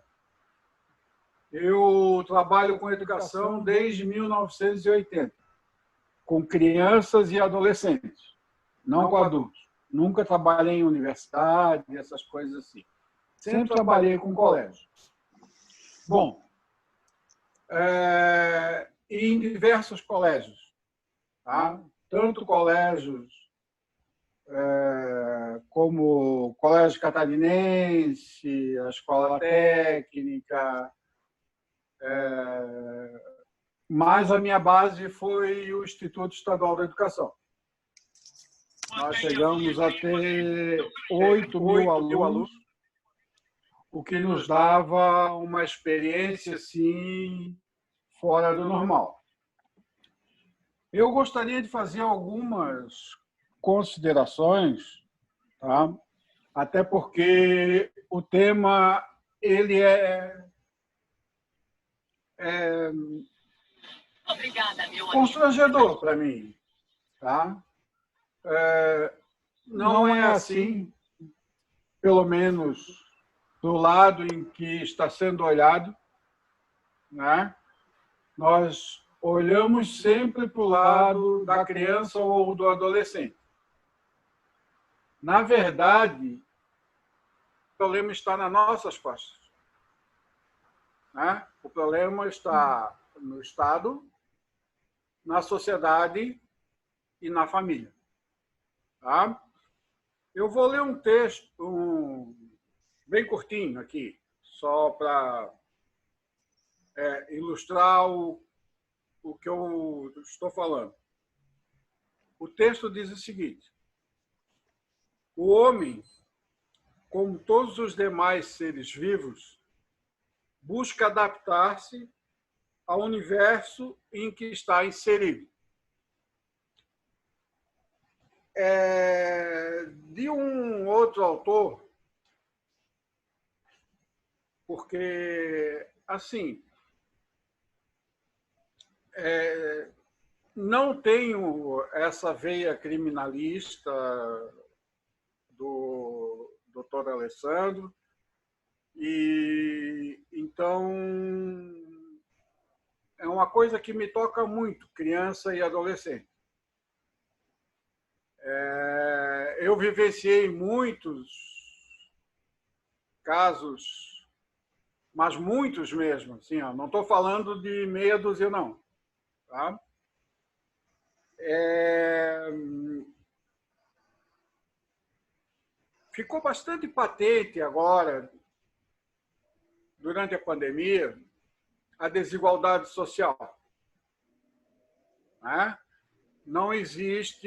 Eu trabalho com educação desde 1980, com crianças e adolescentes, não com adultos. Nunca trabalhei em universidade, essas coisas assim. Sempre trabalhei com colégio. Bom, em diversos colégios, tá? Tanto colégios como o Colégio Catarinense, a Escola Técnica, mas a minha base foi o Instituto Estadual da Educação. Nós chegamos a ter 8.000 alunos, o que nos dava uma experiência assim, fora do normal. Eu gostaria de fazer algumas considerações, tá? Até porque o tema ele é constrangedor para mim, tá? Não é assim, pelo menos do lado em que está sendo olhado, né? Nós olhamos sempre para o lado da criança ou do adolescente. Na verdade, o problema está nas nossas costas, né? O problema está no Estado, na sociedade e na família. Tá? Eu vou ler um texto bem curtinho aqui, só para ilustrar o que eu estou falando. O texto diz o seguinte: o homem, como todos os demais seres vivos, busca adaptar-se ao universo em que está inserido. De um outro autor, porque, assim, não tenho essa veia criminalista do Dr. Alessandro, e então é uma coisa que me toca muito, criança e adolescente. Eu vivenciei muitos casos, mas muitos mesmo, assim, ó, não estou falando de meia dúzia, não. Tá? Ficou bastante patente agora, durante a pandemia, a desigualdade social. Né? Não existe...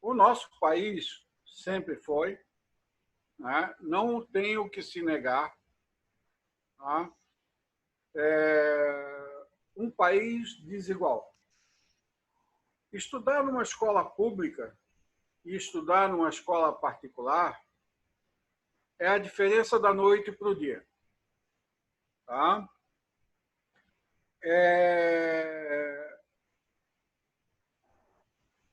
o nosso país sempre foi, né? Não tem o que se negar, tá? Um país desigual. Estudar numa escola pública e estudar numa escola particular é a diferença da noite para o dia. Tá?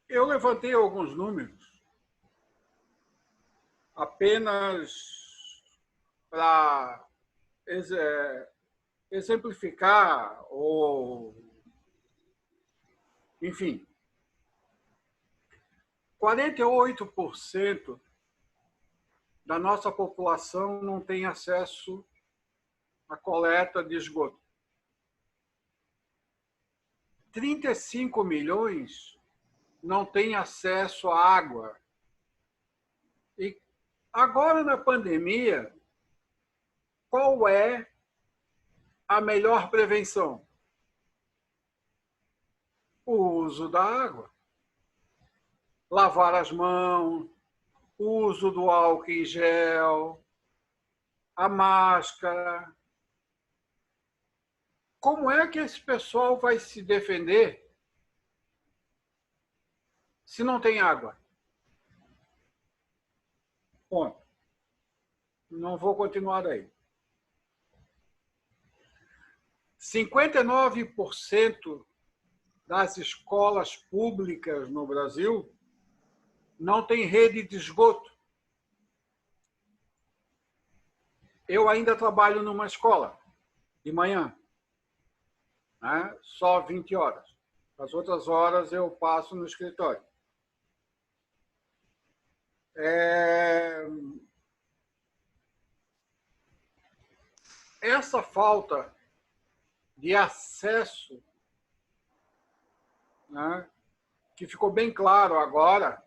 Eu levantei alguns números apenas para exemplificar ou, enfim, 48% da nossa população não tem acesso à coleta de esgoto. 35 milhões não têm acesso à água. E agora, na pandemia, qual é a melhor prevenção? O uso da água. Lavar as mãos, o uso do álcool em gel, a máscara. Como é que esse pessoal vai se defender se não tem água? Ponto. Não vou continuar aí. 59% das escolas públicas no Brasil não tem rede de esgoto. Eu ainda trabalho numa escola de manhã, né? Só 20 horas. As outras horas eu passo no escritório. Essa falta de acesso, né, que ficou bem claro agora,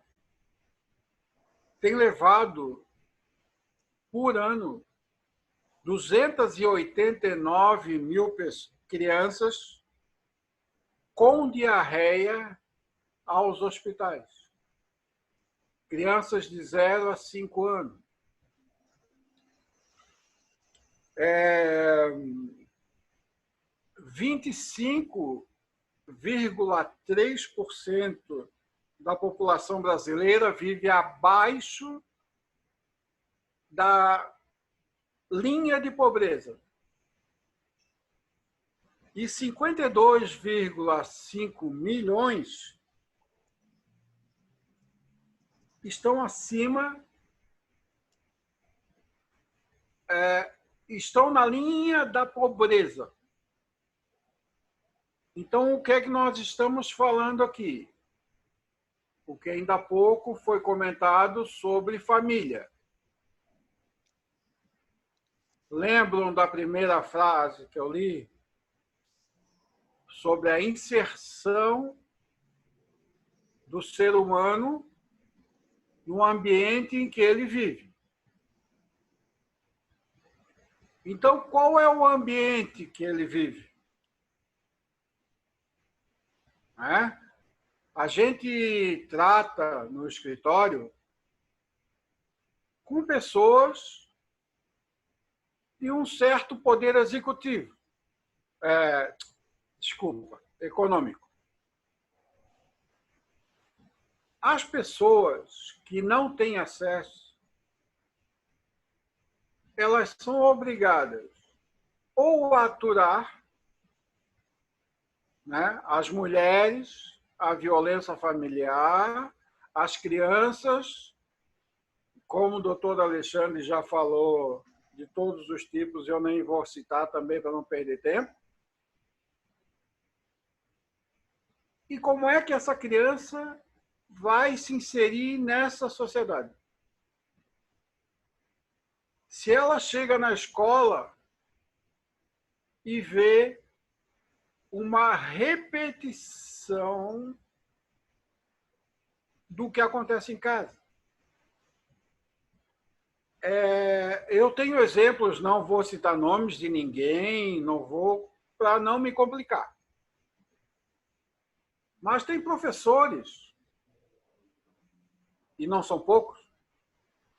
tem levado, por ano, 289 mil crianças com diarreia aos hospitais. Crianças de 0 a 5 anos. 25,3% da população brasileira vive abaixo da linha de pobreza. E 52,5 milhões estão acima, estão na linha da pobreza. Então, o que é que nós estamos falando aqui? O que ainda há pouco foi comentado sobre família. Lembram da primeira frase que eu li? Sobre a inserção do ser humano no ambiente em que ele vive. Então, qual é o ambiente que ele vive? A gente trata no escritório com pessoas de um certo poder executivo. Econômico. As pessoas que não têm acesso, elas são obrigadas ou a aturar, né, as mulheres, a violência familiar, as crianças, como o doutor Alexandre já falou, de todos os tipos, eu nem vou citar também para não perder tempo. E como é que essa criança vai se inserir nessa sociedade? Se ela chega na escola e vê uma repetição do que acontece em casa. Eu tenho exemplos, não vou citar nomes de ninguém, não vou, para não me complicar. Mas tem professores, e não são poucos,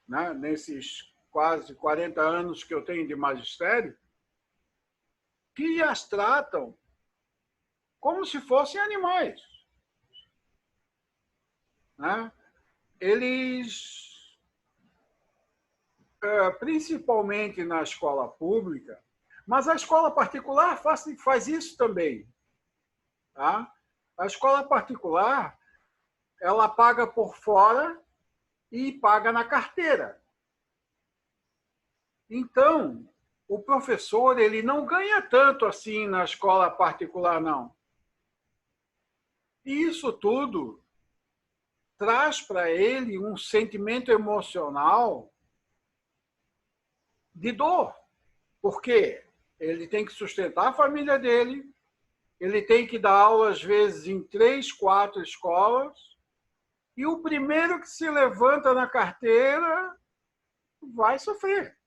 né, nesses quase 40 anos que eu tenho de magistério, que as tratam como se fossem animais. Né? Eles, principalmente na escola pública, mas a escola particular faz isso também. Tá? A escola particular, ela paga por fora e paga na carteira. Então, o professor ele não ganha tanto assim na escola particular, não. E isso tudo traz para ele um sentimento emocional de dor. Porque ele tem que sustentar a família dele, ele tem que dar aula, às vezes, em 3, 4 escolas, e o primeiro que se levanta na carteira vai sofrer.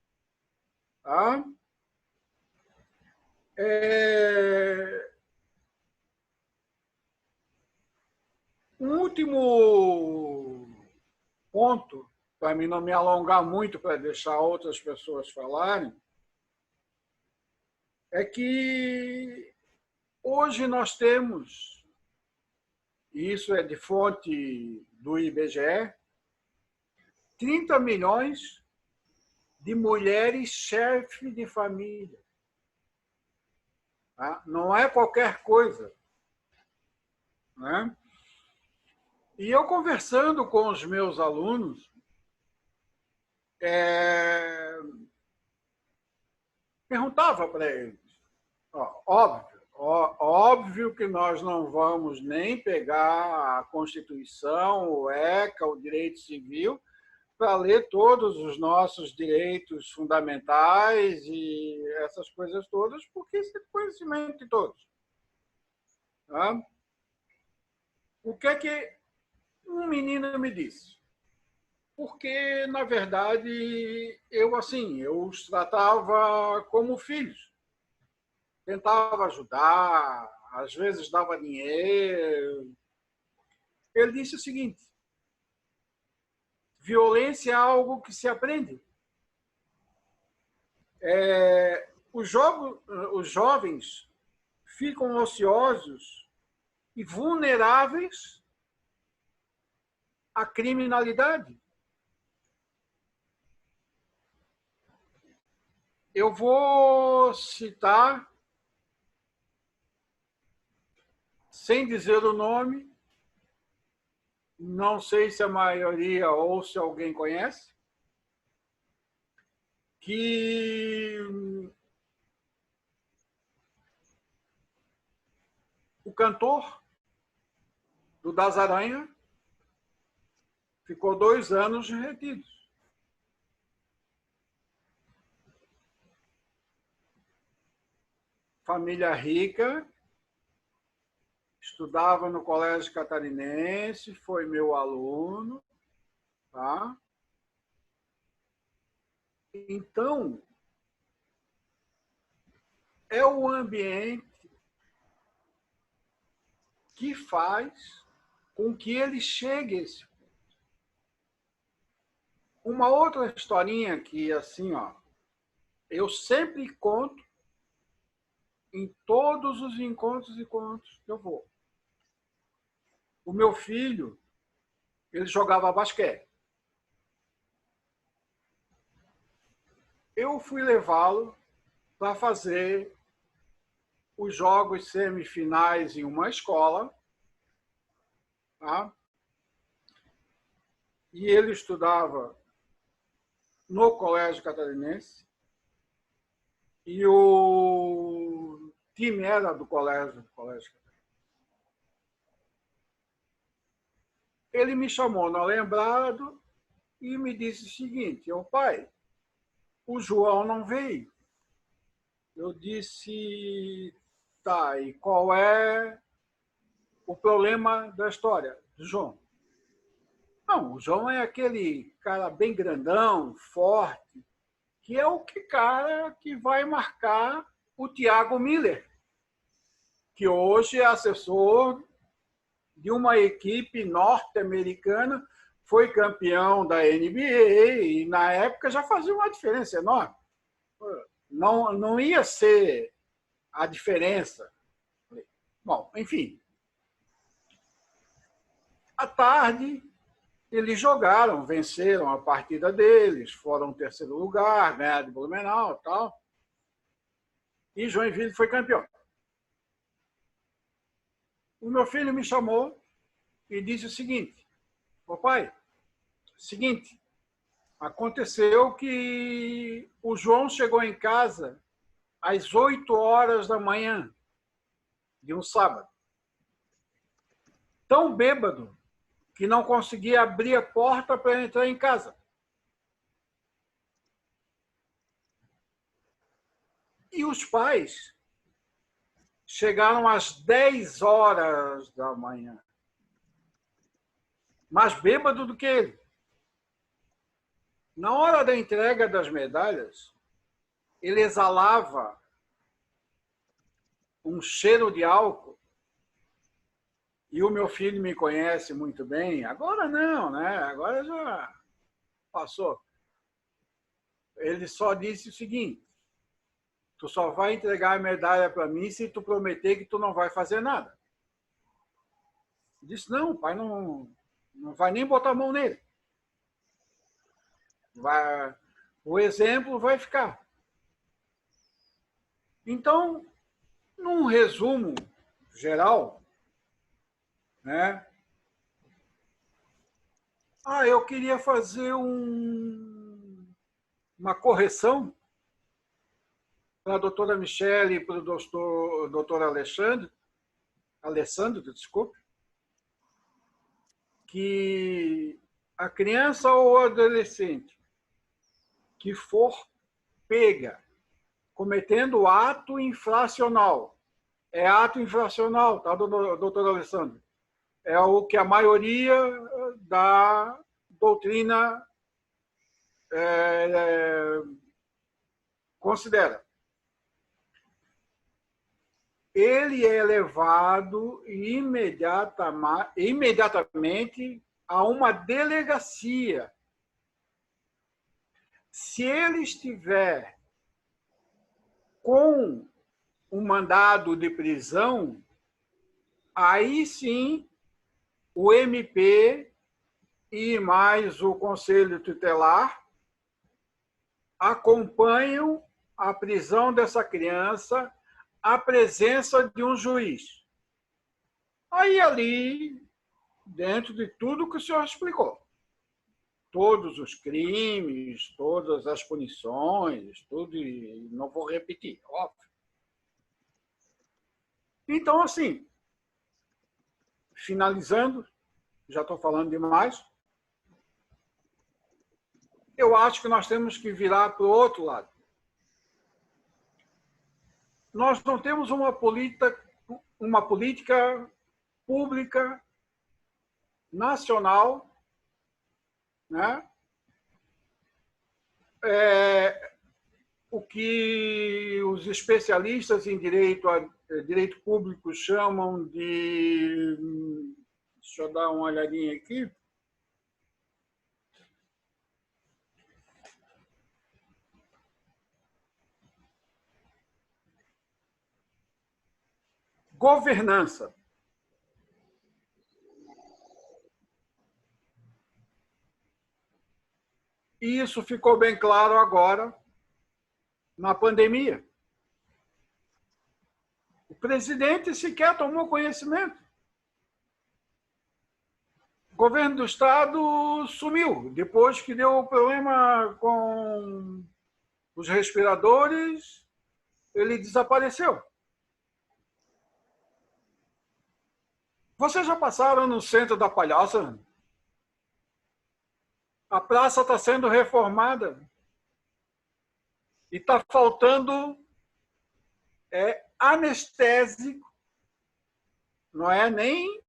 Tá? Um último ponto, para mim não me alongar muito, para deixar outras pessoas falarem, é que hoje nós temos, e isso é de fonte do IBGE, 30 milhões de mulheres chefe de família. Tá? Não é qualquer coisa. Né? E eu conversando com os meus alunos, perguntava para eles, óbvio que nós não vamos nem pegar a Constituição, o ECA, o direito civil, para ler todos os nossos direitos fundamentais e essas coisas todas, porque isso é conhecimento de todos. Tá? O que é que um menino me disse? Porque, na verdade, eu os tratava como filhos. Tentava ajudar, às vezes dava dinheiro. Ele disse o seguinte: violência é algo que se aprende. Os jovens ficam ociosos e vulneráveis a criminalidade. Eu vou citar, sem dizer o nome, não sei se a maioria ou se alguém conhece, que o cantor do Das Aranha ficou 2 anos retido. Família rica, estudava no Colégio Catarinense, foi meu aluno, tá? Então, é o ambiente que faz com que ele chegue a esse ponto. Uma outra historinha que, assim, ó, eu sempre conto em todos os encontros e contos que eu vou. O meu filho, ele jogava basquete. Eu fui levá-lo para fazer os jogos semifinais em uma escola, tá? E ele estudava no Colégio Catarinense e o time era do Colégio Catarinense. Ele me chamou no lembrado e me disse o seguinte: pai, o João não veio. Eu disse, tá, e qual é o problema da história do João? Não, o João é aquele cara bem grandão, forte, que é o cara que vai marcar o Thiago Miller, que hoje é assessor de uma equipe norte-americana, foi campeão da NBA e, na época, já fazia uma diferença enorme. Não ia ser a diferença. Bom, enfim. À tarde, eles jogaram, venceram a partida deles, foram terceiro lugar, ganharam de Blumenau e tal. E Joinville foi campeão. O meu filho me chamou e disse o seguinte: papai, seguinte, aconteceu que o João chegou em casa às 8 horas da manhã de um sábado, tão bêbado que não conseguia abrir a porta para entrar em casa. E os pais chegaram às 10 horas da manhã, mais bêbado do que ele. Na hora da entrega das medalhas, ele exalava um cheiro de álcool. E o meu filho me conhece muito bem. Agora não, né? Agora já passou. Ele só disse o seguinte: tu só vai entregar a medalha para mim se tu prometer que tu não vai fazer nada. Eu disse: não, pai, não vai nem botar a mão nele. O exemplo vai ficar. Então, num resumo geral, né? Eu queria fazer uma correção para a doutora Michele e para o doutor Alessandro, desculpe, que a criança ou adolescente que for pega cometendo ato infracional, é ato infracional, tá, doutor Alessandro? É o que a maioria da doutrina considera. Ele é levado imediatamente a uma delegacia. Se ele estiver com um mandado de prisão, aí sim o MP e mais o Conselho Tutelar acompanham a prisão dessa criança à presença de um juiz. Aí ali, dentro de tudo que o senhor explicou, todos os crimes, todas as punições, tudo, e não vou repetir, óbvio. Então, assim, finalizando, já estou falando demais, eu acho que nós temos que virar para o outro lado. Nós não temos uma política pública nacional, né? O que os especialistas em direito público chamam de... Deixa eu dar uma olhadinha aqui. Governança. E isso ficou bem claro agora na pandemia. O presidente sequer tomou conhecimento. O governo do estado sumiu. Depois que deu problema com os respiradores, ele desapareceu. Vocês já passaram no centro da Palhoça? A praça está sendo reformada. E está faltando anestésico. Não é nem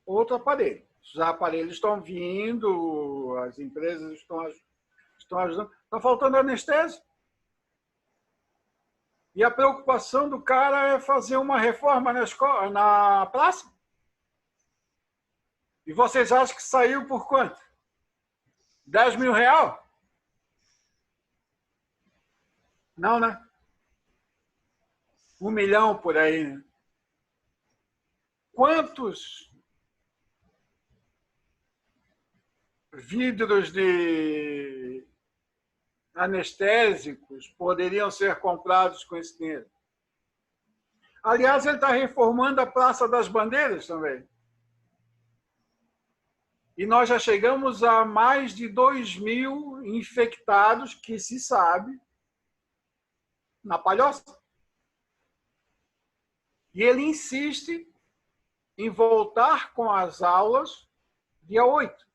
outro aparelho. Os aparelhos estão vindo, as empresas estão ajudando. Está faltando anestésico. E a preocupação do cara é fazer uma reforma na praça. E vocês acham que saiu por quanto? 10 mil reais? Não, né? 1 milhão por aí, né? Quantos vidros de anestésicos poderiam ser comprados com esse dinheiro? Aliás, ele está reformando a Praça das Bandeiras também. E nós já chegamos a mais de 2.000 infectados, que se sabe, na Palhoça. E ele insiste em voltar com as aulas dia 8.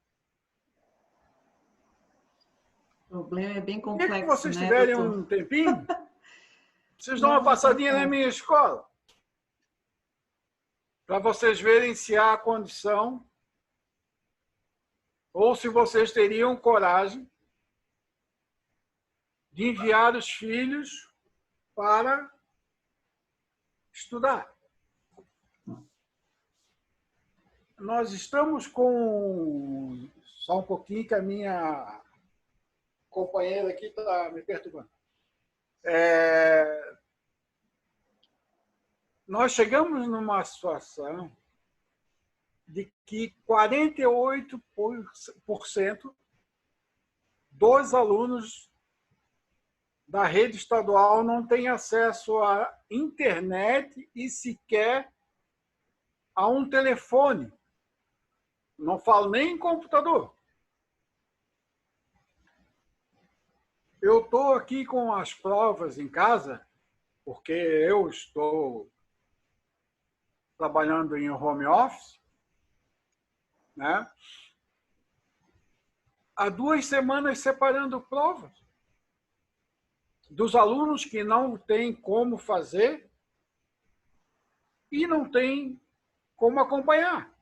O problema é bem complexo, Se vocês né, tiverem doutor? um tempinho, vocês dão uma passadinha na minha escola, para vocês verem se há condição ou se vocês teriam coragem de enviar os filhos para estudar. Nós estamos com... Só um pouquinho que a minha companheira aqui está me perturbando. Nós chegamos numa situação de que 48% dos alunos da rede estadual não têm acesso à internet e sequer a um telefone. Não falo nem em computador. Eu estou aqui com as provas em casa, porque eu estou trabalhando em home office, né? Há 2 semanas separando provas dos alunos que não têm como fazer e não têm como acompanhar.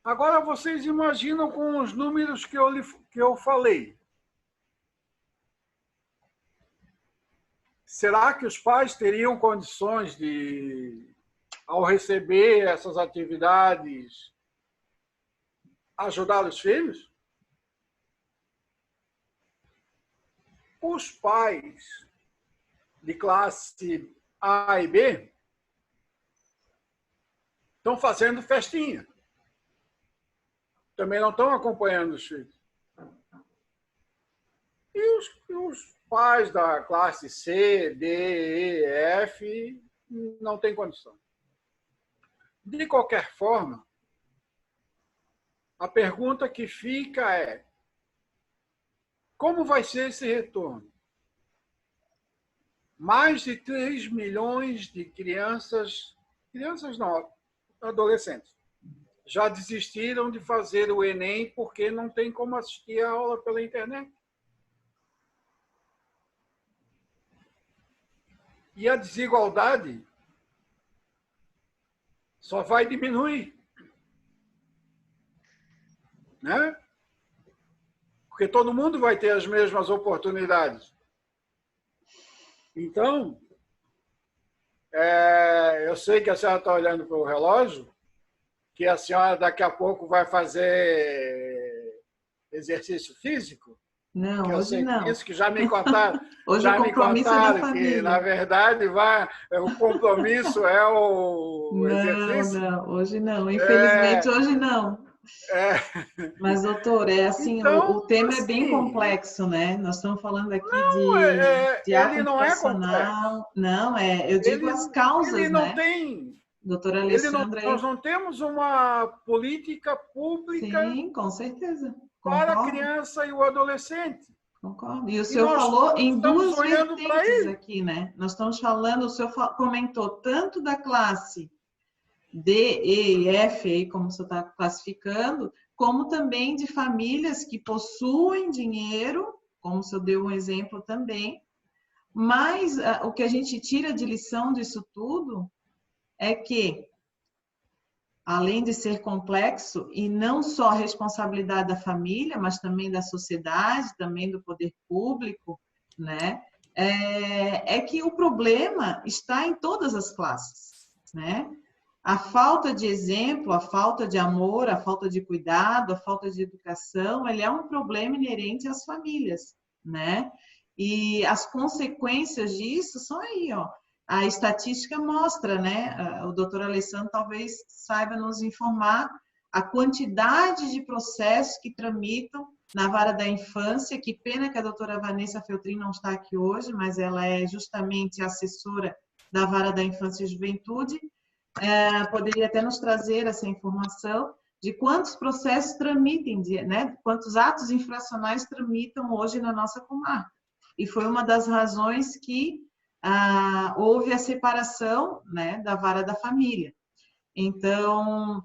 Agora, vocês imaginam com os números que eu falei. Será que os pais teriam condições de, ao receber essas atividades, ajudar os filhos? Os pais de classe A e B estão fazendo festinha. também não estão acompanhando os filhos. E os pais da classe C, D, E, F não têm condição. De qualquer forma, a pergunta que fica é: como vai ser esse retorno? Mais de 3 milhões de crianças não, adolescentes, já desistiram de fazer o Enem porque não tem como assistir a aula pela internet. E a desigualdade só vai diminuir, né? Porque todo mundo vai ter as mesmas oportunidades. Então, eu sei que a senhora está olhando para o relógio, que a senhora daqui a pouco vai fazer exercício físico. Não, hoje não. Isso que já me contaram. Hoje já o compromisso é da família. Que, na verdade, o compromisso é o exercício. Não, hoje não. Infelizmente, hoje não. Mas, doutor, assim, então, o tema é bem complexo, né? Nós estamos falando aqui de ato educacional. Eu digo as causas, ele não né? Tem... Doutora Alessandra... Nós não temos uma política pública... Sim, com certeza. Para a criança e o adolescente. Concordo. E o senhor falou em duas vertentes aqui, né? Nós estamos falando, o senhor comentou tanto da classe D, E e F, aí, como o senhor está classificando, como também de famílias que possuem dinheiro, como o senhor deu um exemplo também. Mas o que a gente tira de lição disso tudo é que, além de ser complexo, e não só a responsabilidade da família, mas também da sociedade, também do poder público, né? É que o problema está em todas as classes, né? A falta de exemplo, a falta de amor, a falta de cuidado, a falta de educação, ele é um problema inerente às famílias, né? E as consequências disso são aí, ó. A estatística mostra, né? O doutor Alessandro talvez saiba nos informar a quantidade de processos que tramitam na vara da infância. Que pena que a doutora Vanessa Feltrin não está aqui hoje, mas ela é justamente assessora da vara da infância e juventude. Poderia até nos trazer essa informação de quantos processos tramitem, né? Quantos atos infracionais tramitam hoje na nossa comarca. E foi uma das razões que houve a separação, né, da vara da família. Então,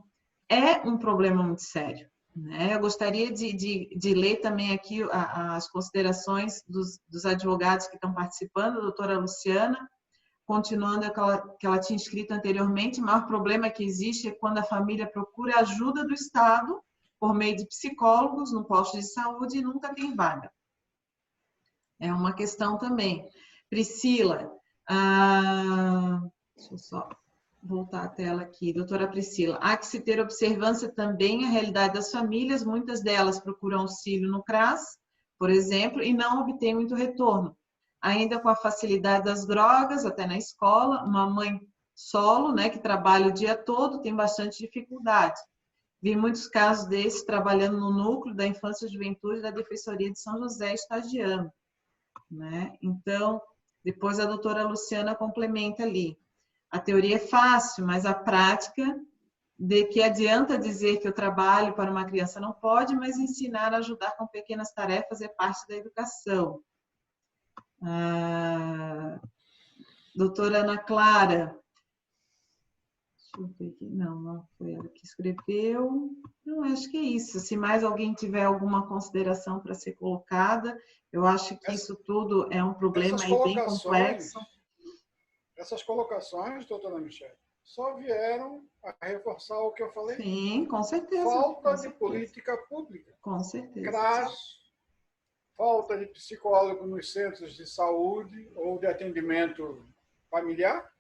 é um problema muito sério, né? Eu gostaria de ler também aqui as considerações dos advogados que estão participando, a doutora Luciana, continuando que ela tinha escrito anteriormente. O maior problema que existe é quando a família procura ajuda do Estado por meio de psicólogos no posto de saúde e nunca tem vaga. É uma questão também. Priscila, deixa eu só voltar a tela aqui. Doutora Priscila, há que se ter observância também a realidade das famílias. Muitas delas procuram auxílio no CRAS, por exemplo, e não obtêm muito retorno. Ainda com a facilidade das drogas, até na escola, uma mãe solo, né, que trabalha o dia todo, tem bastante dificuldade. Vi muitos casos desses trabalhando no núcleo da infância e juventude da Defensoria de São José, estagiando, né? Então, depois a doutora Luciana complementa ali. A teoria é fácil, mas a prática, de que adianta dizer que o trabalho para uma criança não pode, mas ensinar a ajudar com pequenas tarefas é parte da educação. Doutora Ana Clara, deixa eu ver aqui, não foi ela que escreveu. Não, acho que é isso. Se mais alguém tiver alguma consideração para ser colocada, eu acho que isso tudo é um problema aí bem complexo. Essas colocações, doutora Michele, só vieram a reforçar o que eu falei. Sim, com certeza. Falta de política pública. Com certeza. CRAS, falta de psicólogo nos centros de saúde ou de atendimento familiar.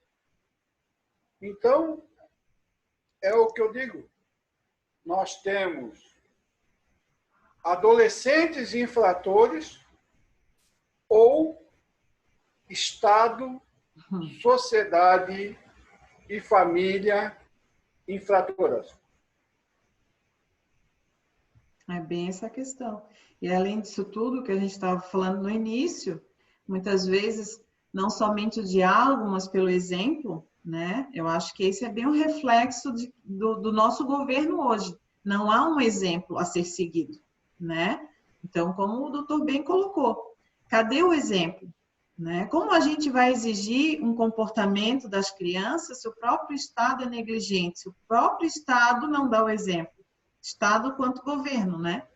Então, é o que eu digo. Nós temos adolescentes infratores ou Estado, sociedade e família infratoras. É bem essa questão. E além disso tudo que a gente estava falando no início, muitas vezes, não somente o diálogo, mas pelo exemplo, né? Eu acho que esse é bem um reflexo do nosso governo hoje. Não há um exemplo a ser seguido, né? Então, como o doutor bem colocou, cadê o exemplo? Né? Como a gente vai exigir um comportamento das crianças se o próprio Estado é negligente, se o próprio Estado não dá o exemplo? Estado quanto governo, né?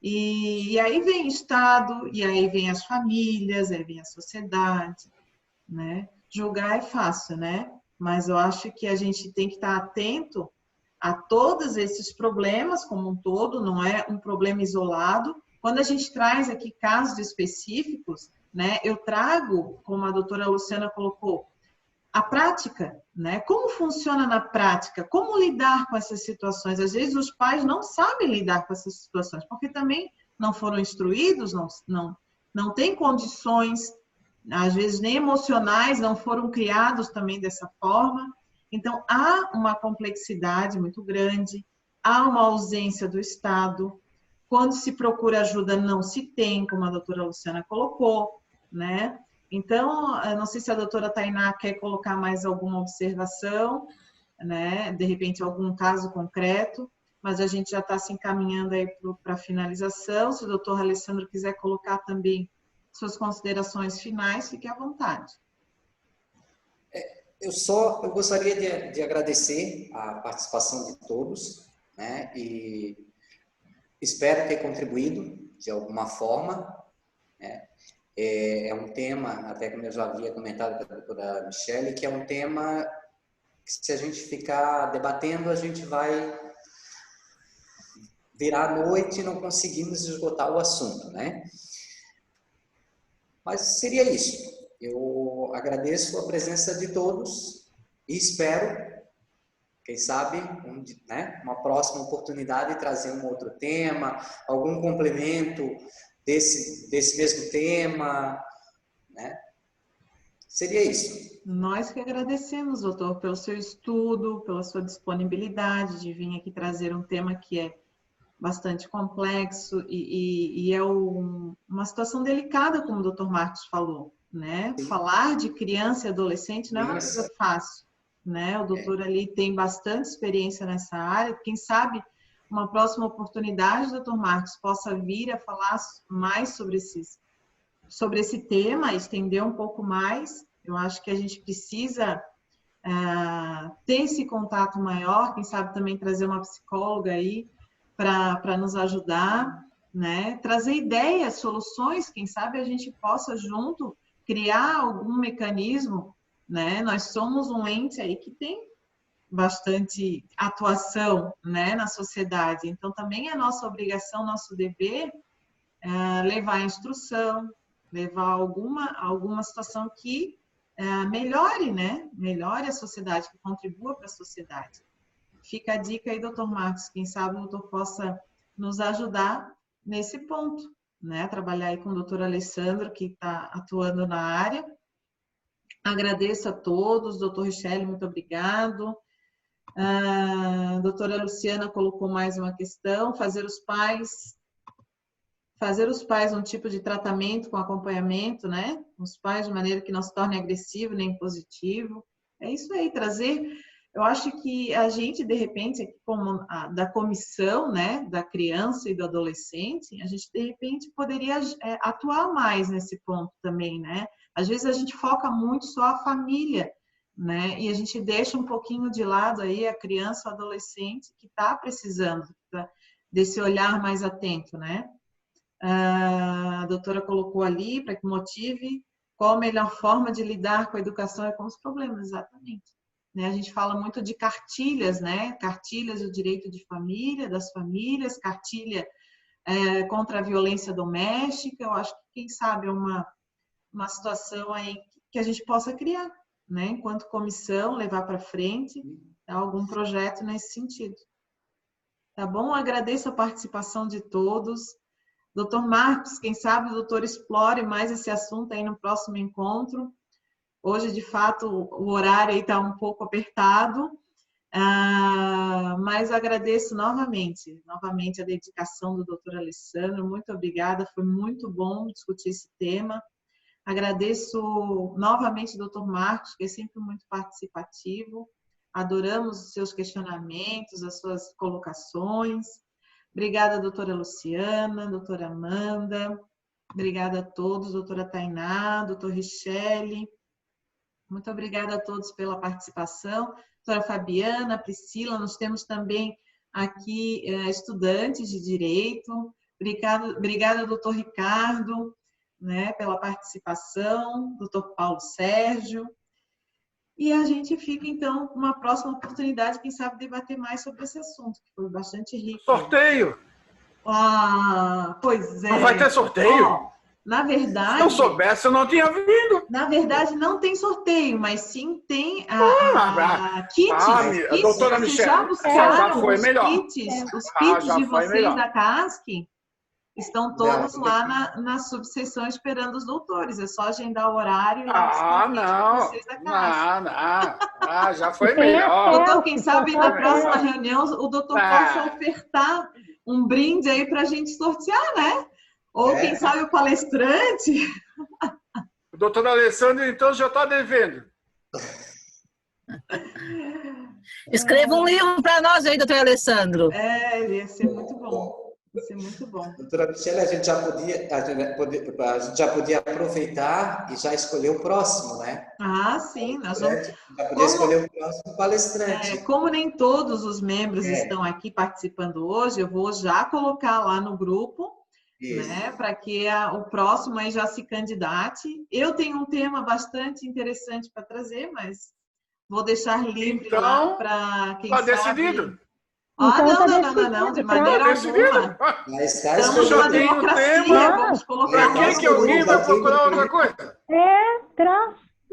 E aí vem o Estado, e aí vem as famílias, aí vem a sociedade, né? Julgar é fácil, né? Mas eu acho que a gente tem que estar atento a todos esses problemas como um todo, não é um problema isolado. Quando a gente traz aqui casos específicos, né? Eu trago, como a doutora Luciana colocou, a prática, né? Como funciona na prática? Como lidar com essas situações? Às vezes os pais não sabem lidar com essas situações, porque também não foram instruídos, não têm condições, às vezes nem emocionais, não foram criados também dessa forma. Então, há uma complexidade muito grande, há uma ausência do Estado. Quando se procura ajuda, não se tem, como a doutora Luciana colocou, né? Então, eu não sei se a doutora Tainá quer colocar mais alguma observação, né? De repente, algum caso concreto, mas a gente já está se encaminhando aí para a finalização. Se o doutor Alessandro quiser colocar também suas considerações finais, fique à vontade. Eu gostaria de agradecer a participação de todos, né? E espero ter contribuído de alguma forma, né? É um tema, até como eu já havia comentado com a doutora Michele, que é um tema que, se a gente ficar debatendo, a gente vai virar a noite e não conseguimos esgotar o assunto, né? Mas seria isso. Eu agradeço a presença de todos e espero, quem sabe, né, uma próxima oportunidade, trazer um outro tema, algum complemento desse mesmo tema, né? Seria isso. Nós que agradecemos, doutor, pelo seu estudo, pela sua disponibilidade de vir aqui trazer um tema que é bastante complexo e é uma situação delicada, como o doutor Marcos falou, né? Sim. Falar de criança e adolescente não é uma coisa fácil, né? O doutor ali tem bastante experiência nessa área, quem sabe uma próxima oportunidade, doutor Marcos, possa vir a falar mais sobre esse tema, estender um pouco mais. Eu acho que a gente precisa ter esse contato maior, quem sabe também trazer uma psicóloga aí para nos ajudar, né? Trazer ideias, soluções, quem sabe a gente possa junto criar algum mecanismo, né? Nós somos um ente aí que tem bastante atuação, né, na sociedade, então também é nossa obrigação, nosso dever levar a instrução, levar alguma situação que melhore, né? Melhore a sociedade, que contribua para a sociedade. Fica a dica aí, doutor Marcos, quem sabe o doutor possa nos ajudar nesse ponto, né? Trabalhar aí com o doutor Alessandro, que está atuando na área. Agradeço a todos, doutor Richelle, muito obrigado. A doutora Luciana colocou mais uma questão, fazer os pais um tipo de tratamento com acompanhamento, né? Os pais de maneira que não se torne agressivo nem positivo. É isso aí, trazer. Eu acho que a gente, de repente, aqui como da comissão, né, da criança e do adolescente, a gente, de repente, poderia atuar mais nesse ponto também, né? Às vezes a gente foca muito só a família, né? E a gente deixa um pouquinho de lado aí a criança, o adolescente que está precisando desse olhar mais atento, né? A doutora colocou ali para que motive qual a melhor forma de lidar com a educação e com os problemas, exatamente. Né? A gente fala muito de cartilhas, né? Cartilhas do direito de família, das famílias, cartilha contra a violência doméstica. Eu acho que, quem sabe, é uma situação aí que a gente possa criar, né? Enquanto comissão, levar para frente algum projeto nesse sentido. Tá bom? Eu agradeço a participação de todos. Doutor Marcos, quem sabe o doutor explore mais esse assunto aí no próximo encontro. Hoje, de fato, o horário aí está um pouco apertado, Mas agradeço novamente a dedicação do doutor Alessandro. Muito obrigada, foi muito bom discutir esse tema. Agradeço novamente o doutor Marcos, que é sempre muito participativo. Adoramos os seus questionamentos, as suas colocações. Obrigada, doutora Luciana, doutora Amanda. Obrigada a todos, doutora Tainá, doutor Richelle. Muito obrigada a todos pela participação. Doutora Fabiana, Priscila, nós temos também aqui estudantes de Direito. Obrigada, doutor Ricardo, né, pela participação, doutor Paulo Sérgio. E a gente fica, então, com uma próxima oportunidade, quem sabe, debater mais sobre esse assunto, que foi bastante rico. Sorteio! Pois é. Não vai ter sorteio? Na verdade... Se eu soubesse, eu não tinha vindo. Na verdade, não tem sorteio, mas sim tem kits. A doutora Michelle, já buscaram já foi melhor. Os kits de vocês melhor. da CASC estão todos lá na subseção esperando os doutores. É só agendar o horário e lá não. de vocês da CASC. Não. Já foi melhor. Doutor, quem sabe na próxima reunião o doutor possa ofertar um brinde aí para a gente sortear, né? Ou quem sabe o palestrante. O doutor Alessandro, então, já está devendo. Escreva um livro para nós aí, doutor Alessandro. Ia ser muito bom. Ia ser muito bom. Doutora Michelle, a gente já podia aproveitar e já escolher o próximo, né? Sim. Nós vamos... Já podia escolher o próximo palestrante. Como nem todos os membros estão aqui participando hoje, eu vou já colocar lá no grupo, né, para que o próximo aí já se candidate. Eu tenho um tema bastante interessante para trazer, mas vou deixar livre lá para quem sabe... Está decidido? Não, de maneira alguma. Estamos numa democracia, vamos colocar... Para que alguém vai procurar outra coisa?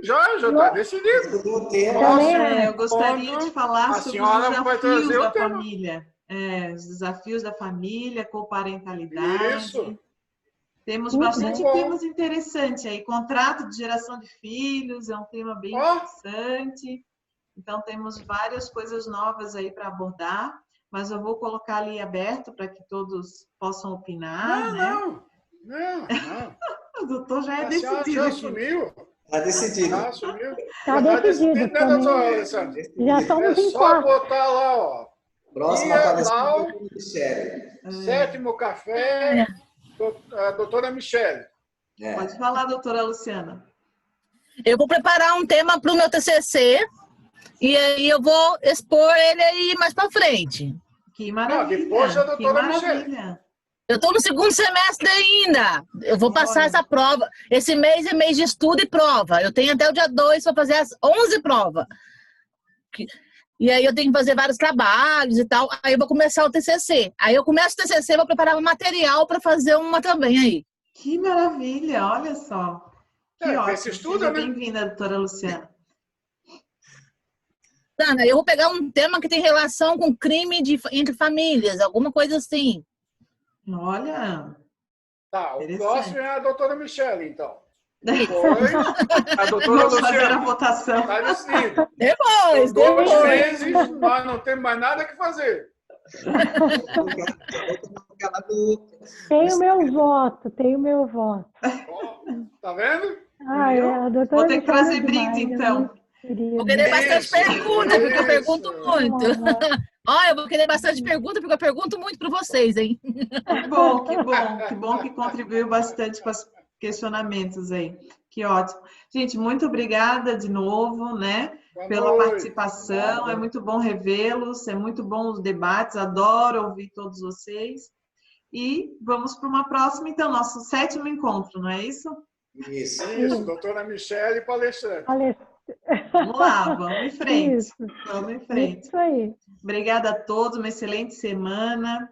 Já está decidido. Eu gostaria de falar sobre os desafios da família. Os desafios da família, coparentalidade. Isso. Temos bastante temas interessantes aí. Contrato de geração de filhos é um tema bem interessante. Então, temos várias coisas novas aí para abordar, mas eu vou colocar ali aberto para que todos possam opinar. Não. O doutor já é decidido. Já assumiu. Está decidido. Está decidido. Né, doutor Alessandro? Já somos em quatro. Só botar lá, ó. Próxima palestrante do Ministério. Sétimo café, a doutora Michelle. Pode falar, doutora Luciana. Eu vou preparar um tema para o meu TCC e aí eu vou expor ele aí mais para frente. Que maravilha! Depois a doutora Michelle. Eu estou no segundo semestre ainda. Eu vou passar essa prova. Esse mês é mês de estudo e prova. Eu tenho até o dia 2 para fazer as 11 provas. E aí eu tenho que fazer vários trabalhos e tal. Aí eu vou começar o TCC. Aí eu começo o TCC, vou preparar um material para fazer uma também aí. Que maravilha, olha só. Que ótimo. Seja bem-vinda, doutora Luciana. Dana, eu vou pegar um tema que tem relação com crime entre famílias, alguma coisa assim. Olha. Tá, o próximo é a doutora Michelle, então. Depois, a doutora Vamos fazer Luciana. A votação. Está decidido. Depois. 2 meses, nós não temos mais nada que fazer. Tem o meu voto, tem o meu voto. Tá vendo? A doutora Vou ter que trazer brinde, então. Vou querer bastante perguntas, porque eu pergunto muito. Eu vou querer bastante perguntas, porque eu pergunto muito para vocês, hein? Que bom. Que bom que contribuiu bastante para os questionamentos aí. Que ótimo. Gente, muito obrigada de novo, né? Pela participação. É muito bom revê-los, é muito bom os debates, adoro ouvir todos vocês. E vamos para uma próxima, então, nosso 7º encontro, não é isso? Isso, doutora Michelle, palestrante. Vamos lá, vamos em frente. Isso. Vamos em frente. Isso aí. Obrigada a todos, uma excelente semana.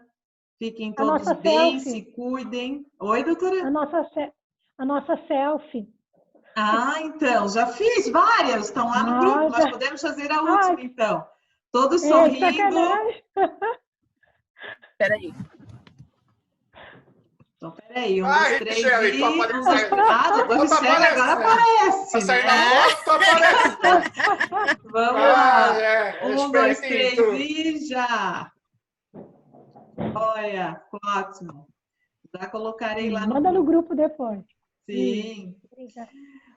Fiquem todos bem, selfie. se cuidem. Oi, doutora? A nossa selfie. Então, já fiz várias, estão lá no grupo, nós podemos fazer a última, então. Todos sorrindo. Sacanagem. Espera aí. Então, peraí, Ai, 2, 3 Michele, e... tô aparecendo. doutor Michele agora aparece, Tá saindo né? a foto, tô aparecendo. Vamos lá. É 1, 2, 3 espertinho. e já. Olha, ótimo. Já colocarei lá no Manda no grupo depois. Sim. Obrigada.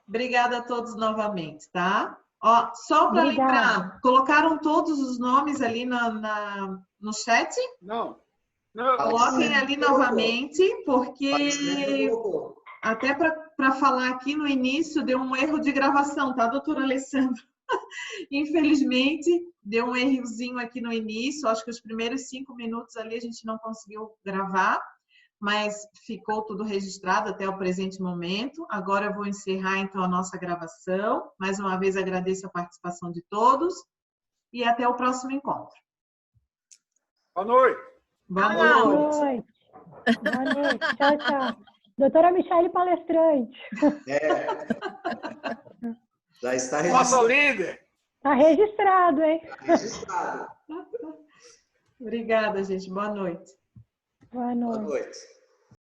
Obrigada a todos novamente, tá? Ó, só para Obrigada. lembrar, colocaram todos os nomes ali no chat? Não. Não. Coloquem ali novamente, porque Palestrante colocou. até para falar aqui no início deu um erro de gravação, tá, doutora Alessandra? Infelizmente, deu um errozinho aqui no início, acho que os primeiros 5 minutos ali a gente não conseguiu gravar, mas ficou tudo registrado até o presente momento. Agora eu vou encerrar então a nossa gravação. Mais uma vez agradeço a participação de todos e até o próximo encontro. Boa noite. Boa Boa noite. noite. Boa noite. Tchau, tchau. Doutora Michele palestrante. Já está Nossa registrado. líder. Está registrado, hein? Registrado. Obrigada, gente. Boa noite. Boa Boa noite. noite.